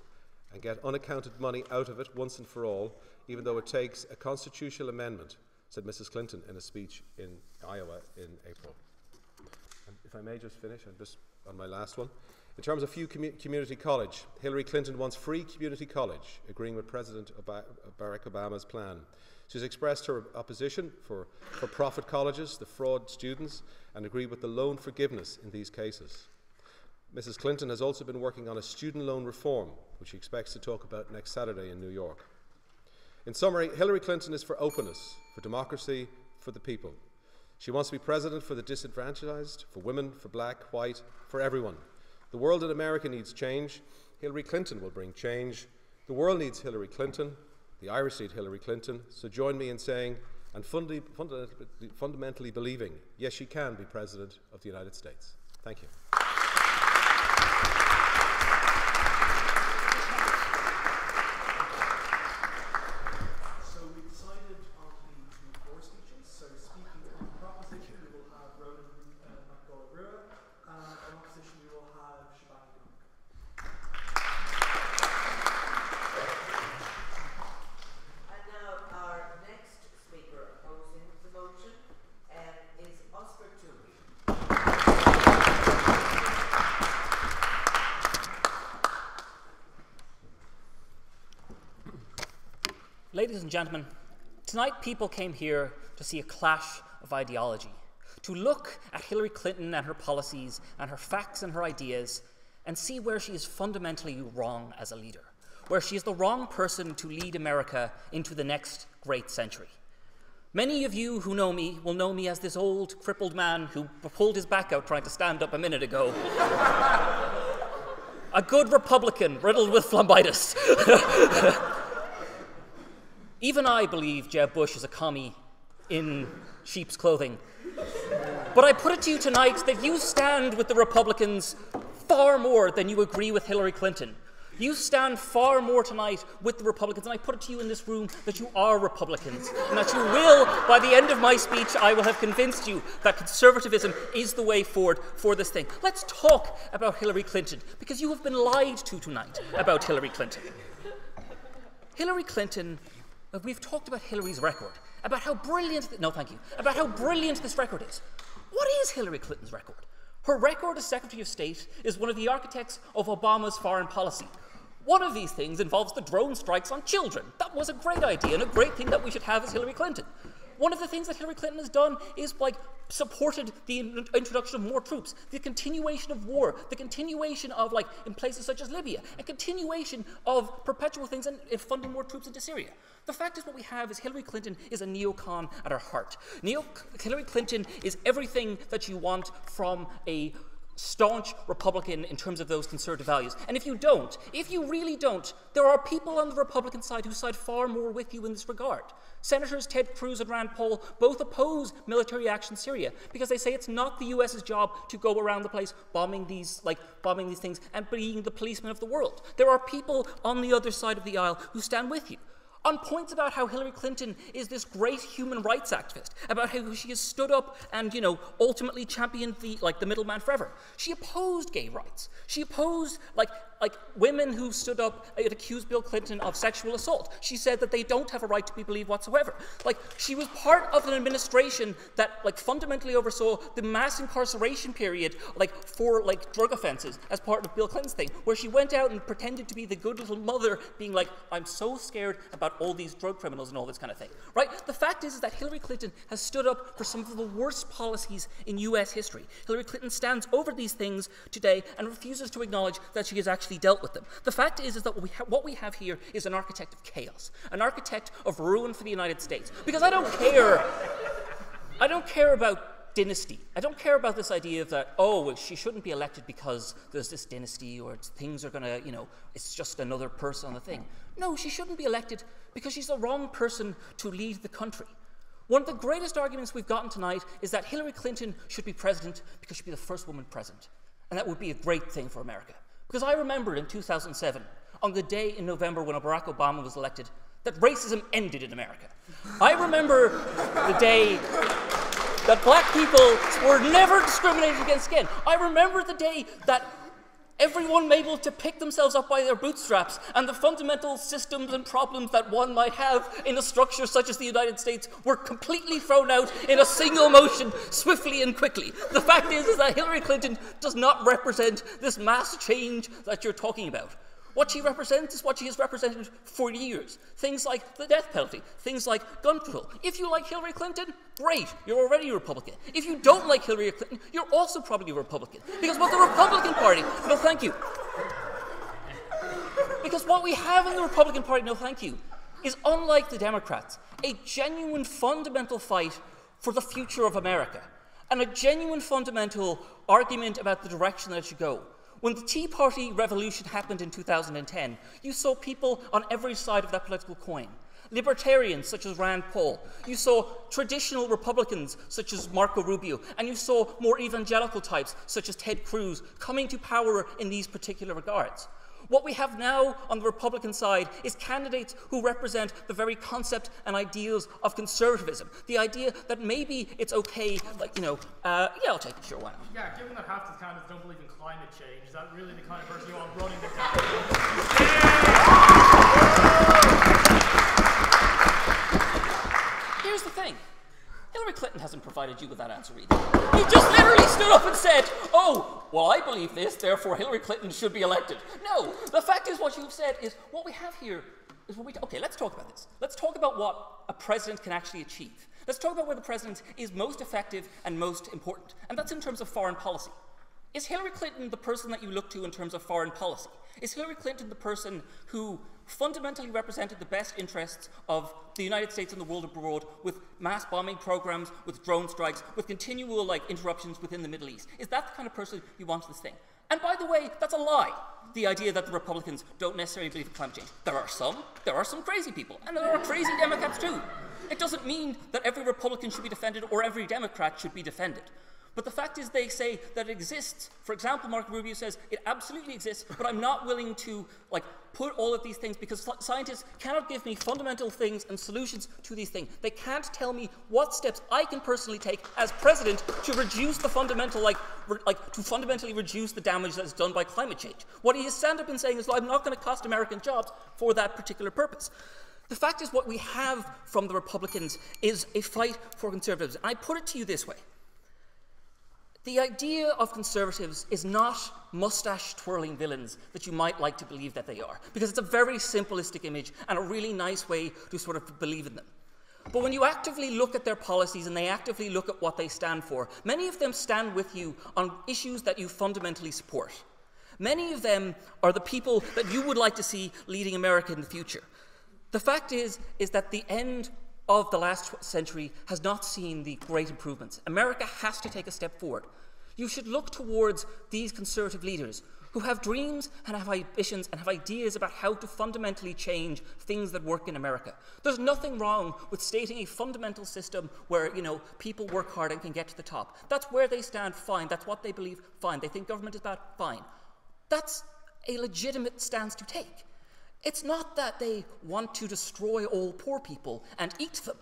and get unaccounted money out of it once and for all, even though it takes a constitutional amendment, said Mrs. Clinton in a speech in Iowa in April. And if I may just finish, I'm just on my last one. In terms of community college, Hillary Clinton wants free community college, agreeing with President Barack Obama's plan. She's expressed her opposition for profit colleges, the fraud students, and agreed with the loan forgiveness in these cases. Mrs. Clinton has also been working on a student loan reform, which she expects to talk about next Saturday in New York. In summary, Hillary Clinton is for openness, for democracy, for the people. She wants to be president for the disenfranchised, for women, for black, white, for everyone. The world in America needs change. Hillary Clinton will bring change. The world needs Hillary Clinton. The Irish need Hillary Clinton. So join me in saying and fundamentally believing, yes, she can be President of the United States. Thank you. So we decided on the two floor speeches. So speaking on proposition, we will have Ronan McGullagher, and on opposition, we will have Siobhan Young. And now our next speaker opposing the motion is Oscar Toomey. Ladies and gentlemen, tonight people came here to see a clash of ideology, to look at Hillary Clinton and her policies and her facts and her ideas and see where she is fundamentally wrong as a leader, where she is the wrong person to lead America into the next great century. Many of you who know me will know me as this old, crippled man who pulled his back out trying to stand up a minute ago. A good Republican riddled with phlebitis. Even I believe Jeb Bush is a commie in sheep's clothing. But I put it to you tonight that you stand with the Republicans far more than you agree with Hillary Clinton. You stand far more tonight with the Republicans, and I put it to you in this room that you are Republicans, and that you will, by the end of my speech, I will have convinced you that conservatism is the way forward for this thing. Let's talk about Hillary Clinton, because you have been lied to tonight about Hillary Clinton. Hillary Clinton, we've talked about Hillary's record, about how brilliant, about how brilliant this record is. What is Hillary Clinton's record? Her record as Secretary of State is one of the architects of Obama's foreign policy. One of these things involves the drone strikes on children. That was a great idea and a great thing that we should have as Hillary Clinton. One of the things that Hillary Clinton has done is supported the introduction of more troops, the continuation of war, the continuation of in places such as Libya, a continuation of perpetual things and funding more troops into Syria. The fact is what we have is Hillary Clinton is a neocon at her heart. Hillary Clinton is everything that you want from a staunch Republican in terms of those conservative values. And if you really don't, there are people on the Republican side who side far more with you in this regard. Senators Ted Cruz and Rand Paul both oppose military action in Syria because they say it's not the US's job to go around the place bombing these things and being the policeman of the world. There are people on the other side of the aisle who stand with you. On points about how Hillary Clinton is this great human rights activist, about how she has stood up and, ultimately championed the middleman forever. She opposed gay rights. She opposed, women who stood up and accused Bill Clinton of sexual assault. She said that they don't have a right to be believed whatsoever. She was part of an administration that, fundamentally oversaw the mass incarceration period, for, drug offenses as part of Bill Clinton's thing, where she went out and pretended to be the good little mother, being I'm so scared about all these drug criminals and all this kind of thing, right? The fact is that Hillary Clinton has stood up for some of the worst policies in US history. Hillary Clinton stands over these things today and refuses to acknowledge that she has actually dealt with them. The fact is that what we have here is an architect of chaos, an architect of ruin for the United States. Because I don't care about dynasty. I don't care about this idea of that, oh, well, she shouldn't be elected because there's this dynasty or things are going to, it's just another person on the thing. No, she shouldn't be elected because she's the wrong person to lead the country. One of the greatest arguments we've gotten tonight is that Hillary Clinton should be president because she'd be the first woman president. And that would be a great thing for America. Because I remember in 2007, on the day in November when Barack Obama was elected, that racism ended in America. I remember the day that black people were never discriminated against again. I remember the day that everyone was able to pick themselves up by their bootstraps, and the fundamental systems and problems that one might have in a structure such as the United States were completely thrown out in a single motion, swiftly and quickly. The fact is that Hillary Clinton does not represent this mass change that you're talking about. What she represents is what she has represented for years. Things like the death penalty, things like gun control. If you like Hillary Clinton, great, you're already a Republican. If you don't like Hillary Clinton, you're also probably a Republican. Because what the Republican Party, no thank you. Because what we have in the Republican Party, no thank you, is unlike the Democrats, a genuine fundamental fight for the future of America, and a genuine fundamental argument about the direction that it should go. When the Tea Party revolution happened in 2010, you saw people on every side of that political coin. Libertarians such as Rand Paul, you saw traditional Republicans such as Marco Rubio, and you saw more evangelical types such as Ted Cruz coming to power in these particular regards. What we have now on the Republican side is candidates who represent the very concept and ideals of conservatism. The idea that maybe it's okay, yeah, I'll take it, sure, why not? Yeah, given that half the candidates don't believe in climate change, is that really the kind of person you want running the town? Here's the thing. Hillary Clinton hasn't provided you with that answer either. You just literally stood up and said, oh, well, I believe this, therefore Hillary Clinton should be elected. No, the fact is what you've said is what we have here is what we... Okay, let's talk about this. Let's talk about what a president can actually achieve. Let's talk about where the president is most effective and most important, and that's in terms of foreign policy. Is Hillary Clinton the person that you look to in terms of foreign policy? Is Hillary Clinton the person who fundamentally represented the best interests of the United States and the world abroad with mass bombing programs, with drone strikes, with continual interruptions within the Middle East? Is that the kind of person you want this thing? And by the way, that's a lie, the idea that the Republicans don't necessarily believe in climate change. There are some crazy people, and there are crazy Democrats too. It doesn't mean that every Republican should be defended or every Democrat should be defended. But the fact is they say that it exists. For example, Marco Rubio says it absolutely exists, but I'm not willing to put all of these things because scientists cannot give me fundamental things and solutions to these things. They can't tell me what steps I can personally take as president to reduce the fundamental, to fundamentally reduce the damage that is done by climate change. What he has stand up and saying is, well, I'm not going to cost American jobs for that particular purpose. The fact is what we have from the Republicans is a fight for conservatives. And I put it to you this way. The idea of conservatives is not mustache-twirling villains that you might like to believe that they are, because it's a very simplistic image and a really nice way to sort of believe in them. But when you actively look at their policies and they actively look at what they stand for, many of them stand with you on issues that you fundamentally support. Many of them are the people that you would like to see leading America in the future. The fact is that the end of the last century has not seen the great improvements. America has to take a step forward. You should look towards these conservative leaders who have dreams and have ambitions and have ideas about how to fundamentally change things that work in America. There's nothing wrong with stating a fundamental system where, people work hard and can get to the top. That's where they stand, fine. That's what they believe, fine. They think government is bad, fine. That's a legitimate stance to take. It's not that they want to destroy all poor people and eat them.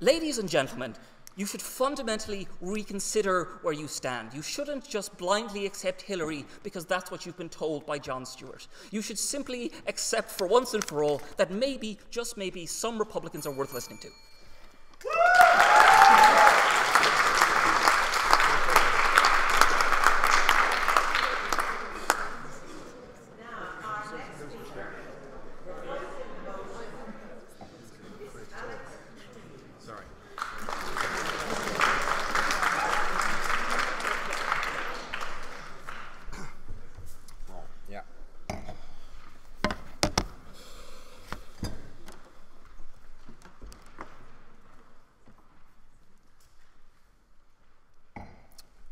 Ladies and gentlemen, you should fundamentally reconsider where you stand. You shouldn't just blindly accept Hillary because that's what you've been told by Jon Stewart. You should simply accept for once and for all that maybe, just maybe, some Republicans are worth listening to.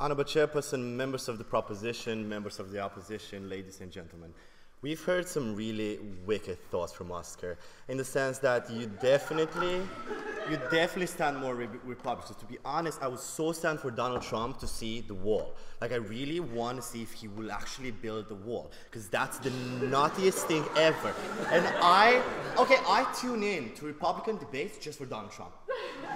Honourable Chairperson, members of the proposition, members of the opposition, ladies and gentlemen. We've heard some really wicked thoughts from Oscar, in the sense that you definitely stand more Republican. So to be honest, I would so stand for Donald Trump to see the wall. Like, I really want to see if he will actually build the wall, because that's the naughtiest thing ever. And I tune in to Republican debates just for Donald Trump.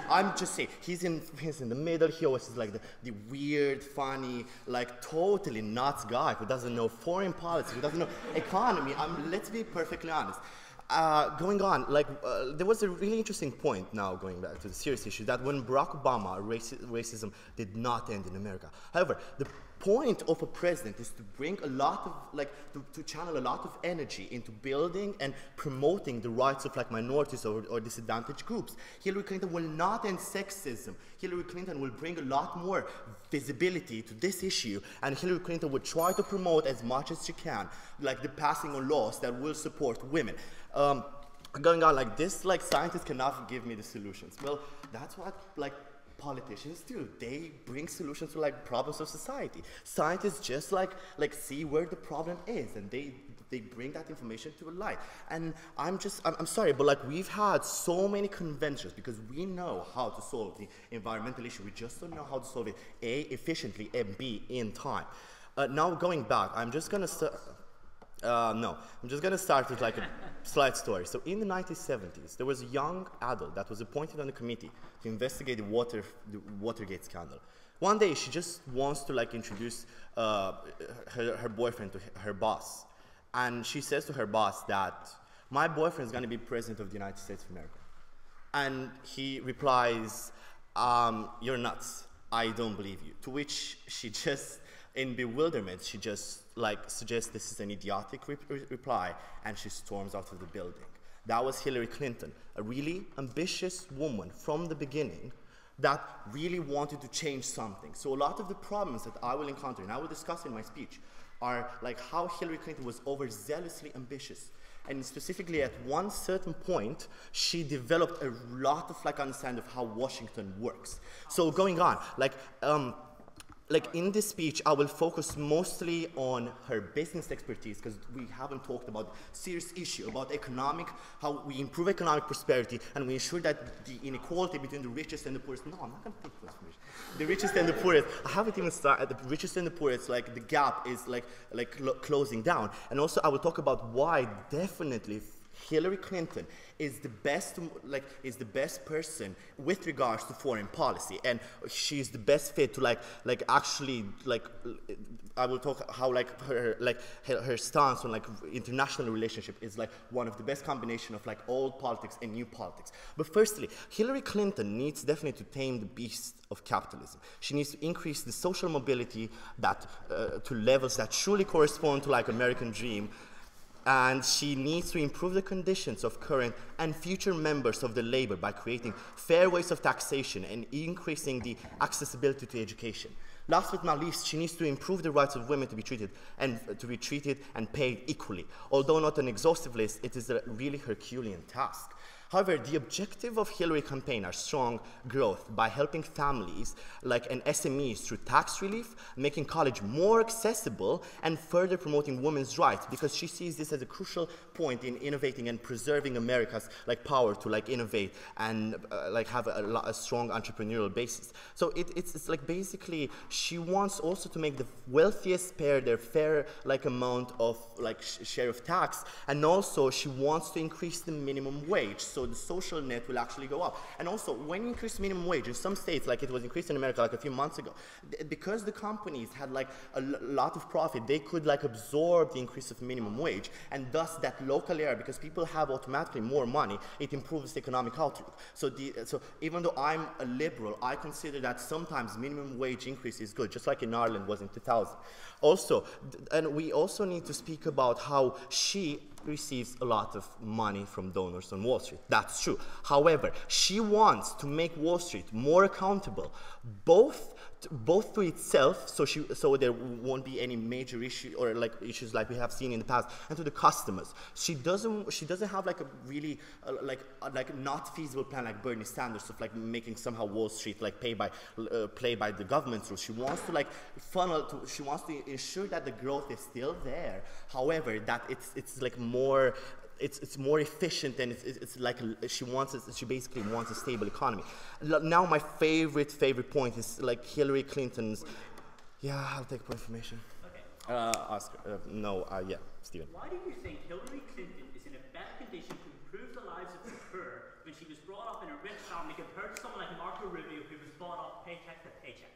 I'm just saying, he's in the middle. He always is like the weird, funny, like totally nuts guy who doesn't know foreign policy, who doesn't know economy. Let's be perfectly honest. Going on, there was a really interesting point now, going back to the serious issue, that when Barack Obama, racism did not end in America. However, the point of a president is to bring a lot of, to channel a lot of energy into building and promoting the rights of minorities or disadvantaged groups. Hillary Clinton will not end sexism. Hillary Clinton will bring a lot more visibility to this issue, and Hillary Clinton will try to promote as much as she can, the passing of laws that will support women. Going on like this, scientists cannot give me the solutions. Well, that's what politicians do. They bring solutions to problems of society. Scientists just see where the problem is, and they bring that information to light. And I'm sorry, but we've had so many conventions because we know how to solve the environmental issue. We just don't know how to solve it, A, efficiently, and B, in time. Now going back, I'm just gonna start with a slight story. So in the 1970s, there was a young adult that was appointed on the committee to investigate the Watergate scandal. One day, she just wants to introduce her boyfriend to her boss. And she says to her boss that, my boyfriend is going to be president of the United States of America. And he replies, you're nuts. I don't believe you. To which she just, in bewilderment, she just suggests this is an idiotic reply, and she storms out of the building. That was Hillary Clinton, a really ambitious woman from the beginning that really wanted to change something. So a lot of the problems that I will encounter, and I will discuss in my speech, are how Hillary Clinton was overzealously ambitious. And specifically at one certain point, she developed a lot of understanding of how Washington works. So going on, in this speech, I will focus mostly on her business expertise, because we haven't talked about serious issue about how we improve economic prosperity and we ensure that the inequality between the richest and the poorest. No, I'm not going to take this information. The richest and the poorest. I haven't even started. The richest and the poorest, the gap is closing down. And also, I will talk about why definitely Hillary Clinton is the best person with regards to foreign policy, and she's the best fit to I will talk how her stance on international relationship is one of the best combination of old politics and new politics. But firstly, Hillary Clinton needs definitely to tame the beast of capitalism. She needs to increase the social mobility that to levels that truly correspond to American dream. And she needs to improve the conditions of current and future members of the labor by creating fair ways of taxation and increasing the accessibility to education. Last but not least, she needs to improve the rights of women to be treated and paid equally. Although not an exhaustive list, it is a really Herculean task. However, the objective of Hillary campaign are strong growth by helping families and SMEs through tax relief, making college more accessible, and further promoting women's rights, because she sees this as a crucial point in innovating and preserving America's power to innovate and have a strong entrepreneurial basis. So it's basically she wants also to make the wealthiest pay their fair amount of share of tax, and also she wants to increase the minimum wage. So the social net will actually go up. And also, when you increase minimum wage, in some states, it was increased in America a few months ago, because the companies had a lot of profit, they could absorb the increase of minimum wage, and thus that local area, because people have automatically more money, it improves the economic outlook. So even though I'm a liberal, I consider that sometimes minimum wage increase is good, just like in Ireland was in 2000. Also, and we also need to speak about how she receives a lot of money from donors on Wall Street. That's true. However, she wants to make Wall Street more accountable, both both to itself, so there won't be any major issue or like issues like we have seen in the past, and to the customers. She doesn't have like a really like not feasible plan like Bernie Sanders of like making somehow Wall Street like play by the government's rules. She wants to like she wants to ensure that the growth is still there. However, that it's like more. It's more efficient, and it's like she basically wants a stable economy. Now my favorite point is like Hillary Clinton's. Yeah, I'll take point information. Okay. Oscar. Yeah, Stephen. Why do you think Hillary Clinton is in a better condition to improve the lives of the poor when she was brought up in a rich family compared to someone like Marco Rubio who was brought up paycheck to paycheck?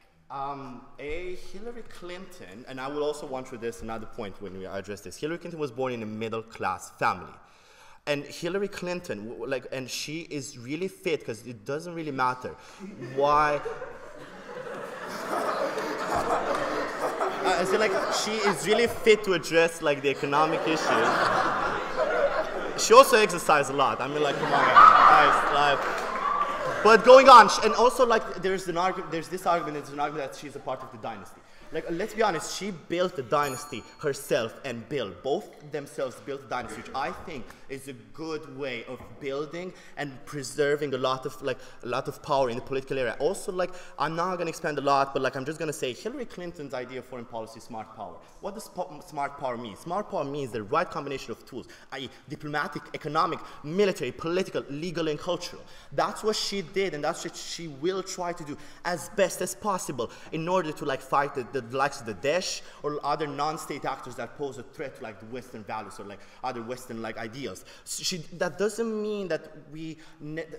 Hillary Clinton, and I will also want to address another point when we address this. Hillary Clinton was born in a middle-class family. And Hillary Clinton, and she is really fit, because it doesn't really matter why. She is really fit to address like the economic issues. She also exercises a lot. I mean, like, come on, guys. But going on, and also like there's an argument that she's a part of the dynasty. Like, let's be honest, she built the dynasty herself, and Bill, both themselves built the dynasty, which I think is a good way of building and preserving a lot of power in the political area. Also, like, I'm not going to expand a lot, but like, I'm just going to say Hillary Clinton's idea of foreign policy is smart power. What does smart power mean? Smart power means the right combination of tools, i.e. diplomatic, economic, military, political, legal, and cultural. That's what she did, and that's what she will try to do as best as possible in order to like fight the likes of the Daesh or other non-state actors that pose a threat to like the Western values or like other Western like ideals. So that doesn't mean that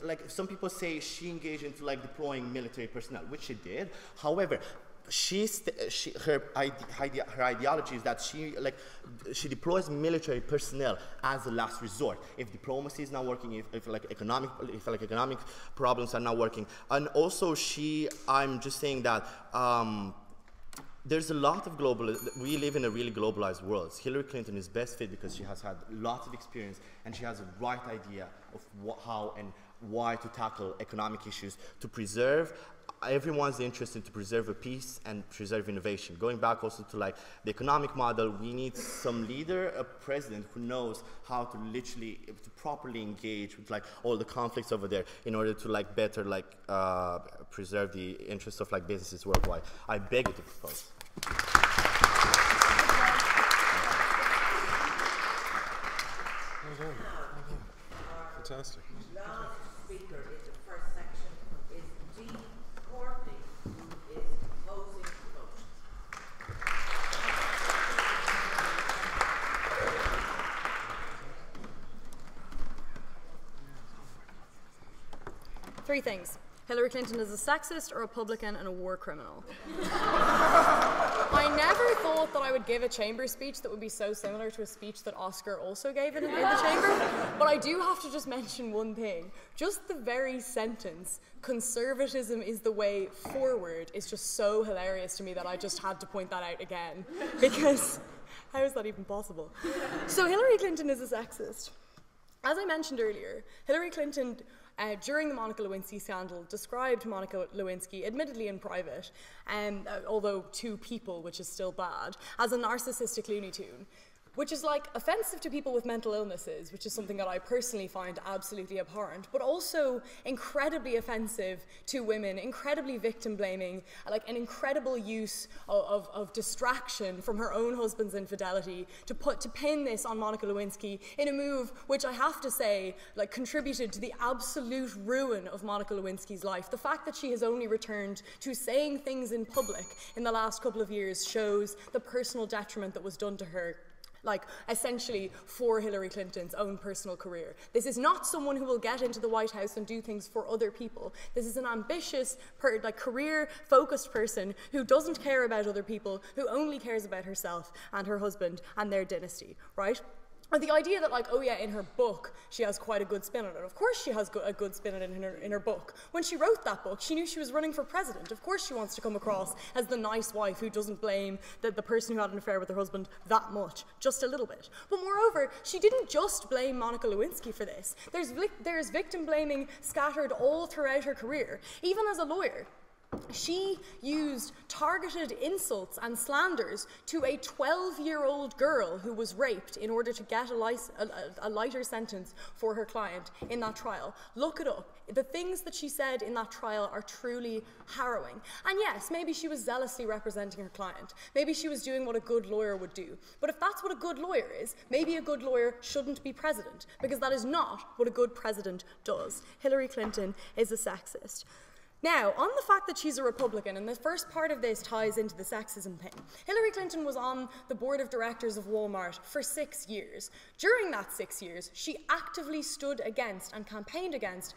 like some people say she engaged into like deploying military personnel, which she did. However, her ideology is that she deploys military personnel as a last resort if diplomacy is not working, if economic problems are not working, and also I'm just saying that. There's a lot of we live in a really globalized world. Hillary Clinton is best fit because she has had lots of experience and she has a right idea of how and why to tackle economic issues, to preserve everyone's interested to preserve a peace and preserve innovation. Going back also to like the economic model, we need some leader, a president who knows how to to properly engage with like all the conflicts over there in order to like better preserve the interests of like businesses worldwide. I beg you to propose. Fantastic. Last speaker in the first section is Dee Courtney, who is opposing the motion. Three things. Hillary Clinton is a sexist, a Republican, and a war criminal. I never thought that I would give a chamber speech that would be so similar to a speech that Oscar also gave in the chamber, but I do have to just mention one thing. Just the very sentence, conservatism is the way forward, is just so hilarious to me that I just had to point that out again, because how is that even possible? So Hillary Clinton is a sexist. As I mentioned earlier, Hillary Clinton during the Monica Lewinsky scandal, described Monica Lewinsky, admittedly in private, although to people, which is still bad, as a narcissistic Looney Tune, which is like offensive to people with mental illnesses, which is something that I personally find absolutely abhorrent, but also incredibly offensive to women, incredibly victim blaming, like an incredible use of distraction from her own husband's infidelity to pin this on Monica Lewinsky in a move which I have to say like contributed to the absolute ruin of Monica Lewinsky's life. The fact that she has only returned to saying things in public in the last couple of years shows the personal detriment that was done to her, like essentially for Hillary Clinton's own personal career. This is not someone who will get into the White House and do things for other people. This is an ambitious, career-focused person who doesn't care about other people, who only cares about herself and her husband and their dynasty, right? And the idea that, like, oh yeah, in her book, she has quite a good spin on it. Of course she has a good spin on it in her book. When she wrote that book, she knew she was running for president. Of course she wants to come across as the nice wife who doesn't blame the person who had an affair with her husband that much, just a little bit. But moreover, she didn't just blame Monica Lewinsky for this. There's victim blaming scattered all throughout her career. Even as a lawyer, She used targeted insults and slanders to a 12-year-old girl who was raped in order to get a lighter sentence for her client in that trial. Look it up. The things that she said in that trial are truly harrowing. And yes, maybe she was zealously representing her client. Maybe she was doing what a good lawyer would do. But if that's what a good lawyer is, maybe a good lawyer shouldn't be president, because that is not what a good president does. Hillary Clinton is a sexist. Now, on the fact that she's a Republican, and the first part of this ties into the sexism thing, Hillary Clinton was on the board of directors of Walmart for 6 years. During that 6 years, she actively stood against and campaigned against,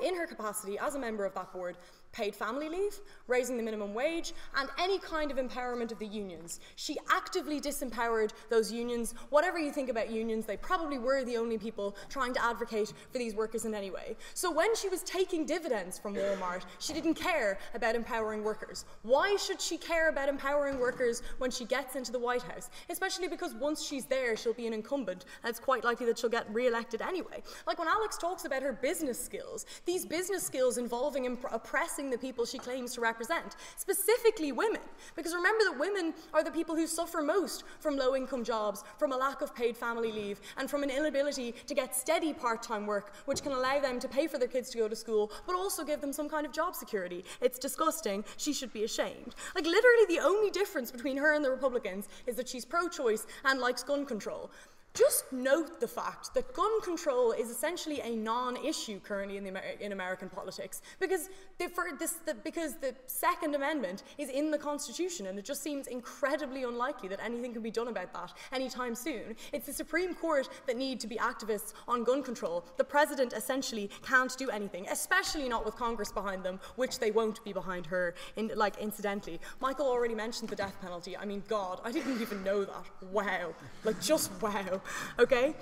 in her capacity as a member of that board, paid family leave, raising the minimum wage, and any kind of empowerment of the unions. She actively disempowered those unions. Whatever you think about unions, they probably were the only people trying to advocate for these workers in any way. So when she was taking dividends from Walmart, she didn't care about empowering workers. Why should she care about empowering workers when she gets into the White House? Especially because once she's there, she'll be an incumbent, and it's quite likely that she'll get re-elected anyway. Like when Alex talks about her business skills, these business skills involving oppressing the people she claims to represent, specifically women. Because remember that women are the people who suffer most from low-income jobs, from a lack of paid family leave, and from an inability to get steady part-time work, which can allow them to pay for their kids to go to school, but also give them some kind of job security. It's disgusting. She should be ashamed. Like literally the only difference between her and the Republicans is that she's pro-choice and likes gun control. Just note the fact that gun control is essentially a non-issue currently in American politics because the Second Amendment is in the Constitution, and it just seems incredibly unlikely that anything can be done about that anytime soon. It's the Supreme Court that need to be activists on gun control. The president essentially can't do anything, especially not with Congress behind them, which they won't be behind her, incidentally. Michael already mentioned the death penalty. I mean, God, I didn't even know that. Wow. Just wow. Okay?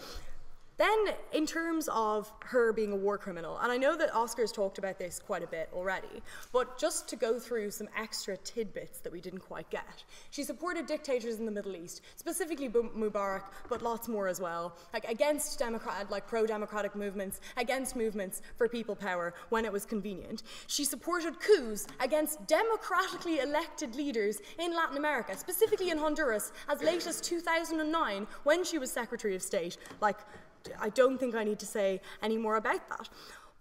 Then, in terms of her being a war criminal, and I know that Oscar's talked about this quite a bit already, but just to go through some extra tidbits that we didn't quite get. She supported dictators in the Middle East, specifically Mubarak, but lots more as well, against pro-democratic movements, against movements for people power when it was convenient. She supported coups against democratically elected leaders in Latin America, specifically in Honduras, as late as 2009 when she was Secretary of State. I don't think I need to say any more about that.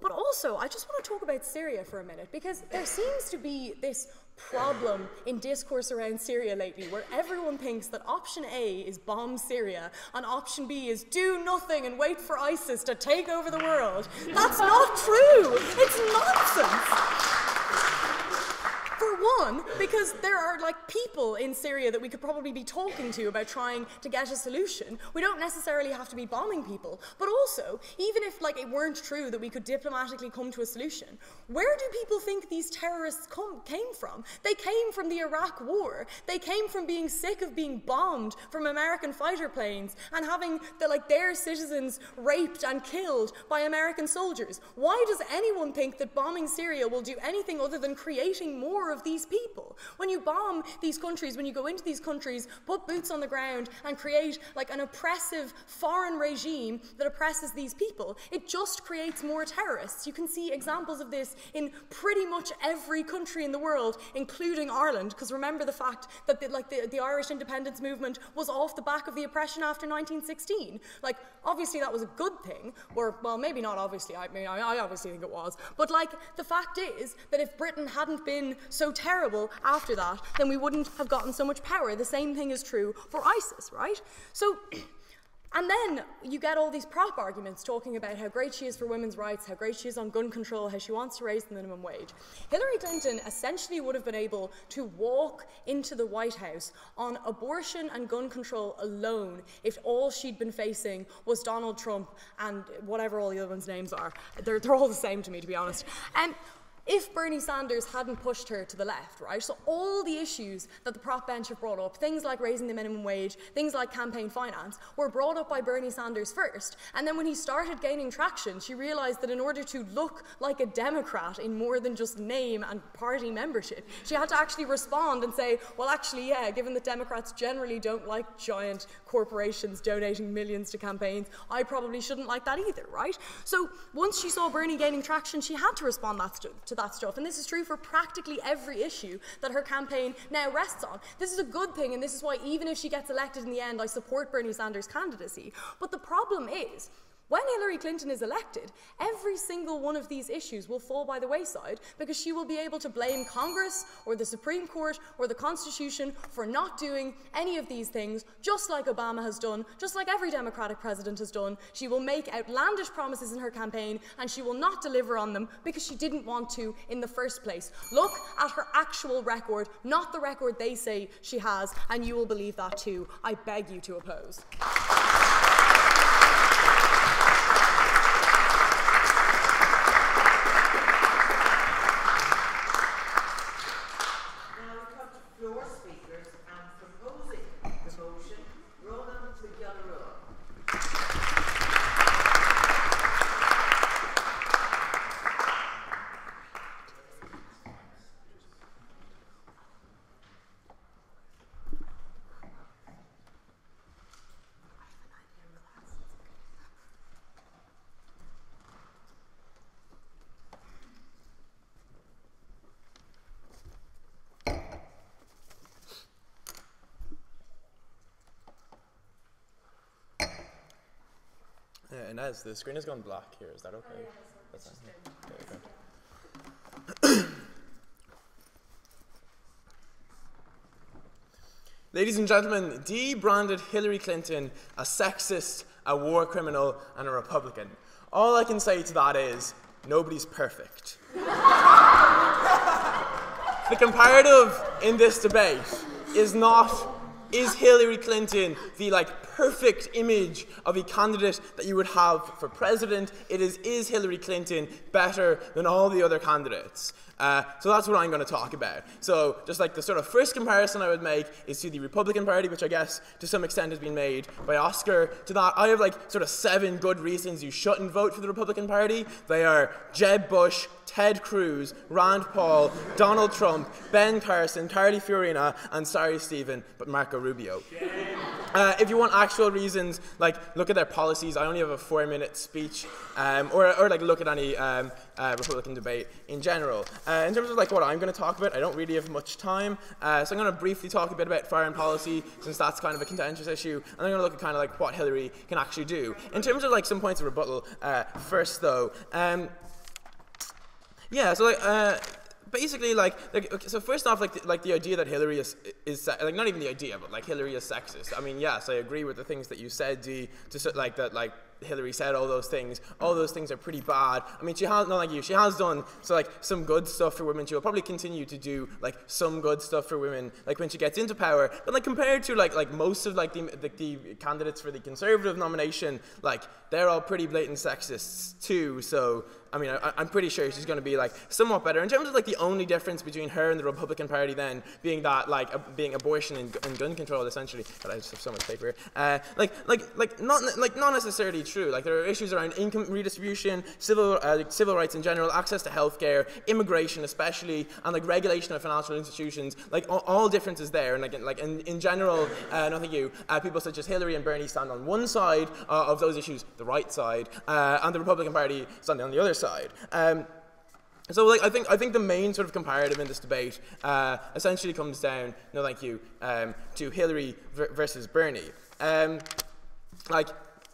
But also, I just want to talk about Syria for a minute, because there seems to be this problem in discourse around Syria lately where everyone thinks that option A is bomb Syria and option B is do nothing and wait for ISIS to take over the world. That's not true. It's nonsense. For one, because there are people in Syria that we could probably be talking to about trying to get a solution. We don't necessarily have to be bombing people. But also, even if it weren't true that we could diplomatically come to a solution, where do people think these terrorists came from? They came from the Iraq War. They came from being sick of being bombed from American fighter planes and having their citizens raped and killed by American soldiers. Why does anyone think that bombing Syria will do anything other than creating more of these people? When you bomb these countries, when you go into these countries, put boots on the ground and create an oppressive foreign regime that oppresses these people, it just creates more terrorists. You can see examples of this in pretty much every country in the world, including Ireland, because remember the fact that the Irish independence movement was off the back of the oppression after 1916. Obviously that was a good thing, or, well, maybe not obviously, I obviously think it was, but the fact is that if Britain hadn't been so terrible after that, then we wouldn't have gotten so much power. The same thing is true for ISIS, right? So, and then you get all these prop arguments talking about how great she is for women's rights, how great she is on gun control, how she wants to raise the minimum wage. Hillary Clinton essentially would have been able to walk into the White House on abortion and gun control alone if all she'd been facing was Donald Trump and whatever all the other ones' names are. They're all the same to me, to be honest. If Bernie Sanders hadn't pushed her to the left, right? So all the issues that the prop bench have brought up, things like raising the minimum wage, things like campaign finance, were brought up by Bernie Sanders first. And then when he started gaining traction, she realized that in order to look like a Democrat in more than just name and party membership, she had to actually respond and say, well, actually, yeah, given that Democrats generally don't like giant corporations donating millions to campaigns, I probably shouldn't like that either, right? So once she saw Bernie gaining traction, she had to respond to to that stuff. And this is true for practically every issue that her campaign now rests on. This is a good thing, and this is why even if she gets elected in the end, I support Bernie Sanders' candidacy. But the problem is, when Hillary Clinton is elected, every single one of these issues will fall by the wayside because she will be able to blame Congress or the Supreme Court or the Constitution for not doing any of these things, just like Obama has done, just like every Democratic president has done. She will make outlandish promises in her campaign and she will not deliver on them because she didn't want to in the first place. Look at her actual record, not the record they say she has, and you will believe that too. I beg you to oppose. Inez, the screen has gone black here. Is that okay? Oh, yeah, that's fine. There you go. Ladies and gentlemen, Dee branded Hillary Clinton a sexist, a war criminal, and a Republican. All I can say to that is, nobody's perfect. The comparative in this debate is not, is Hillary Clinton the perfect image of a candidate that you would have for president? It is Hillary Clinton better than all the other candidates? So that's what I'm going to talk about. So just the sort of first comparison I would make is to the Republican Party, which I guess to some extent has been made by Oscar. To that, I have sort of 7 good reasons you shouldn't vote for the Republican Party. They are Jeb Bush, Ted Cruz, Rand Paul, Donald Trump, Ben Carson, Carly Fiorina, and sorry Stephen, but Marco Rubio. If you want actual reasons, look at their policies. I only have a 4-minute speech, or look at any Republican debate in general. In terms of what I'm going to talk about, I don't really have much time, so I'm going to briefly talk a bit about foreign policy, since that's kind of a contentious issue, and I'm going to look at kind of what Hillary can actually do. In terms of some points of rebuttal, first though, yeah, so basically, so first off, the idea that Hillary is not even the idea, but Hillary is sexist. I mean, yes, I agree with the things that you said, Dee, that Hillary said all those things. All those things are pretty bad. I mean, she has, not like you, she has done some good stuff for women. She will probably continue to do some good stuff for women, when she gets into power. But compared to most of the candidates for the Conservative nomination, they're all pretty blatant sexists too. So I mean, I'm pretty sure she's going to be somewhat better in terms of the only difference between her and the Republican Party then being that being abortion and gun control essentially. But I just have so much paper. Not necessarily true. There are issues around income redistribution, civil rights in general, access to healthcare, immigration especially, and regulation of financial institutions. All differences there. And in general, no thank you. People such as Hillary and Bernie stand on one side of those issues, the right side, and the Republican Party standing on the other side. So I think the main sort of comparative in this debate essentially comes down, no thank you, to Hillary versus Bernie.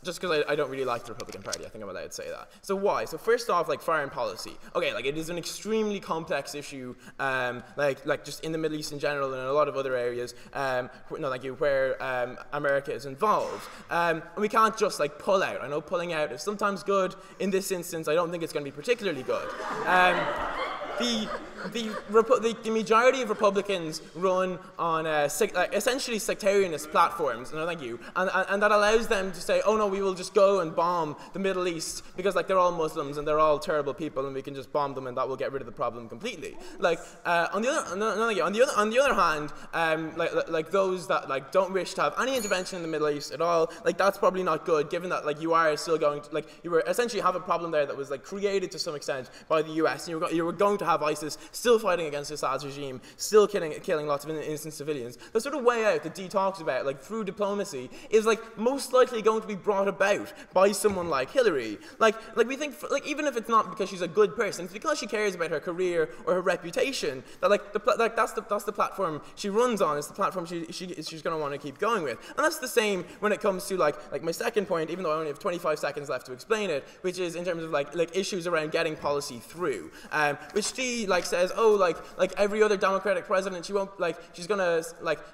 Just because I don't really like the Republican Party, I think I'm allowed to say that. So why? So first off, foreign policy. Okay, it is an extremely complex issue, just in the Middle East in general and in a lot of other areas, no thank you, where America is involved. And we can't just pull out. I know pulling out is sometimes good. In this instance, I don't think it's going to be particularly good. The majority of Republicans run on essentially sectarianist platforms, no thank you, and that allows them to say, oh no, we will just go and bomb the Middle East because they're all Muslims and they're all terrible people and we can just bomb them and that will get rid of the problem completely. On the other hand, those that don't wish to have any intervention in the Middle East at all, that's probably not good, given that you are still going to you were essentially have a problem there that was created to some extent by the US, and you were going to have ISIS still fighting against Assad's regime, still killing lots of innocent civilians. The sort of way out that Dee talks about, like through diplomacy, is like most likely going to be brought about by someone like Hillary. Like we think, like even if it's not because she's a good person, it's because she cares about her career or her reputation. That that's the platform she runs on. It's the platform she's going to want to keep going with. And that's the same when it comes to like my second point, even though I only have 25 seconds left to explain it, which is in terms of like issues around getting policy through, which Dee says, oh, like every other Democratic president, she won't she's gonna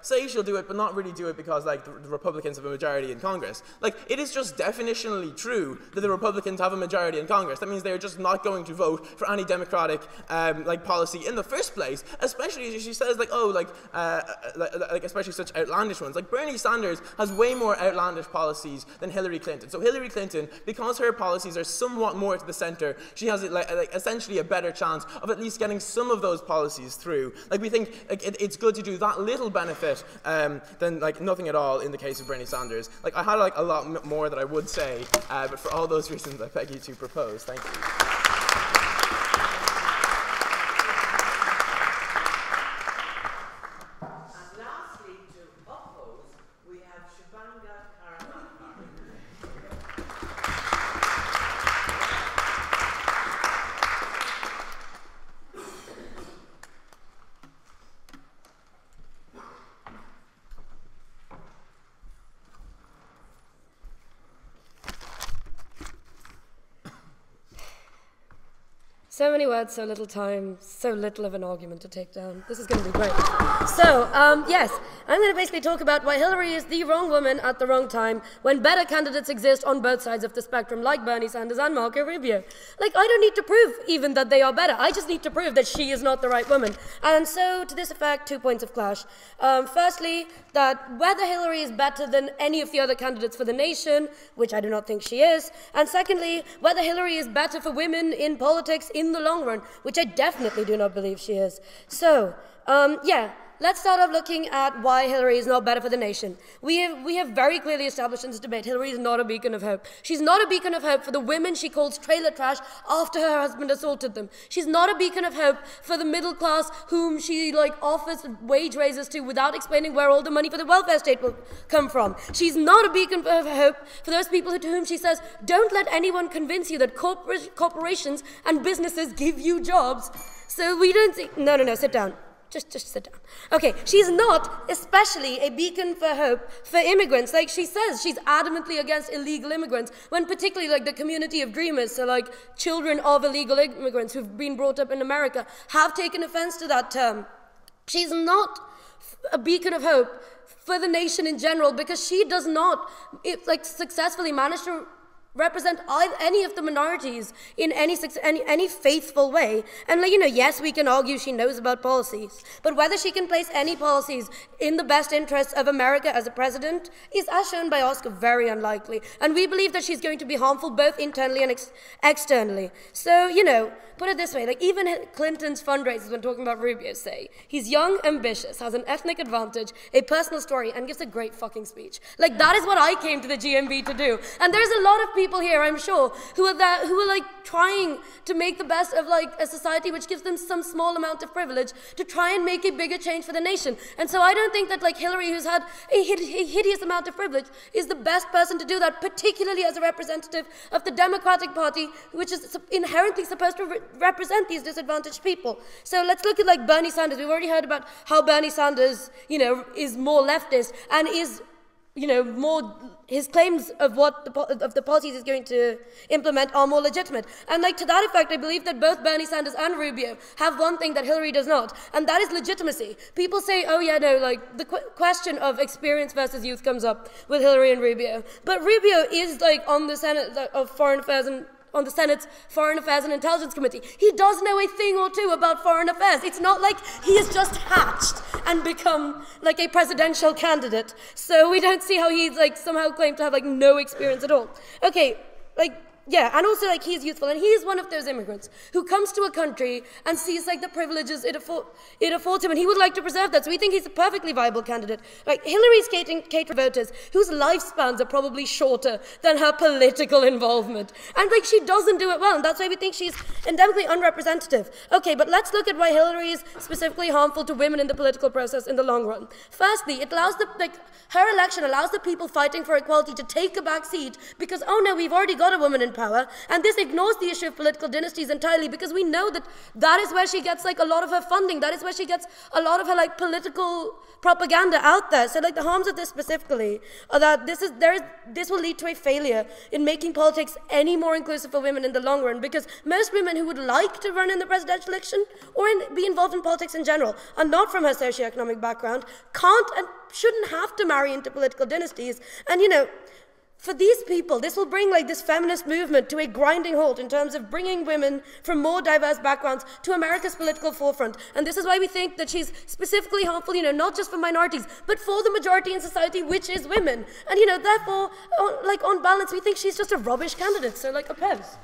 say she'll do it, but not really do it because the Republicans have a majority in Congress. It is just definitionally true that the Republicans have a majority in Congress. That means they're just not going to vote for any Democratic policy in the first place. Especially as she says especially such outlandish ones. Like Bernie Sanders has way more outlandish policies than Hillary Clinton. So Hillary Clinton, because her policies are somewhat more to the center, she has essentially a better chance of at least getting some of those policies through. We think it's good to do that little benefit than nothing at all in the case of Bernie Sanders. I had a lot more that I would say, but for all those reasons I beg you to propose. Thank you. So many words, so little time, so little of an argument to take down. This is going to be great. So, yes, I'm going to basically talk about why Hillary is the wrong woman at the wrong time when better candidates exist on both sides of the spectrum, like Bernie Sanders and Marco Rubio. I don't need to prove even that they are better. I just need to prove that she is not the right woman. And so, to this effect, 2 points of clash. Firstly, that whether Hillary is better than any of the other candidates for the nation, which I do not think she is, and secondly, whether Hillary is better for women in politics in the long run, which I definitely do not believe she is. So, yeah, let's start off looking at why Hillary is not better for the nation. We have very clearly established in this debate, Hillary is not a beacon of hope. She's not a beacon of hope for the women she calls trailer trash after her husband assaulted them. She's not a beacon of hope for the middle class whom she offers wage raises to without explaining where all the money for the welfare state will come from. She's not a beacon of hope for those people to whom she says, don't let anyone convince you that corporations and businesses give you jobs. So we don't see, no, sit down. Just sit down. Okay, she's not especially a beacon for hope for immigrants. She says she's adamantly against illegal immigrants, when particularly the community of dreamers, so children of illegal immigrants who've been brought up in America, have taken offense to that term. She's not a beacon of hope for the nation in general because she does not successfully manage to represent any of the minorities in any faithful way. And yes, we can argue she knows about policies, but whether she can place any policies in the best interests of America as a president is, as shown by Oscar, very unlikely. And we believe that she's going to be harmful both internally and externally. So, put it this way, even Clinton's fundraisers when talking about Rubio say, he's young, ambitious, has an ethnic advantage, a personal story, and gives a great fucking speech. That is what I came to the GMB to do. And there's a lot of people here, I'm sure, who are trying to make the best of a society which gives them some small amount of privilege to try and make a bigger change for the nation. And so I don't think that Hillary, who's had a hideous amount of privilege, is the best person to do that, particularly as a representative of the Democratic Party, which is inherently supposed to represent these disadvantaged people. So let's look at Bernie Sanders. We've already heard about how Bernie Sanders, is more leftist and is more, his claims of of the policies he's going to implement are more legitimate. And to that effect, I believe that both Bernie Sanders and Rubio have one thing that Hillary does not, and that is legitimacy. People say, oh yeah, no, the question of experience versus youth comes up with Hillary and Rubio. But Rubio is on the Senate of Foreign Affairs and on the Senate's Foreign Affairs and Intelligence Committee. He does know a thing or two about foreign affairs. It's not like he has just hatched and become a presidential candidate. So we don't see how he's somehow claimed to have no experience at all. Okay, yeah, and also like he's youthful, and he's one of those immigrants who comes to a country and sees like the privileges it affords him, and he would like to preserve that. So we think he's a perfectly viable candidate. Like Hillary's catering voters whose lifespans are probably shorter than her political involvement, and like she doesn't do it well, and that's why we think she's endemically unrepresentative. Okay, but let's look at why Hillary is specifically harmful to women in the political process in the long run. Firstly, it allows her election allows the people fighting for equality to take a back seat because, oh no, we've already got a woman in power, and this ignores the issue of political dynasties entirely because we know that that is where she gets like a lot of her funding, that is where she gets a lot of her like political propaganda out there. So like the harms of this specifically are that this will lead to a failure in making politics any more inclusive for women in the long run, because most women who would like to run in the presidential election or be involved in politics in general are not from her socioeconomic background, can't and shouldn't have to marry into political dynasties. And you know, for these people, this will bring like this feminist movement to a grinding halt in terms of bringing women from more diverse backgrounds to America's political forefront. And this is why we think that she's specifically harmful, you know, not just for minorities, but for the majority in society, which is women. And you know, therefore, on balance, we think she's just a rubbish candidate. So like, oppose.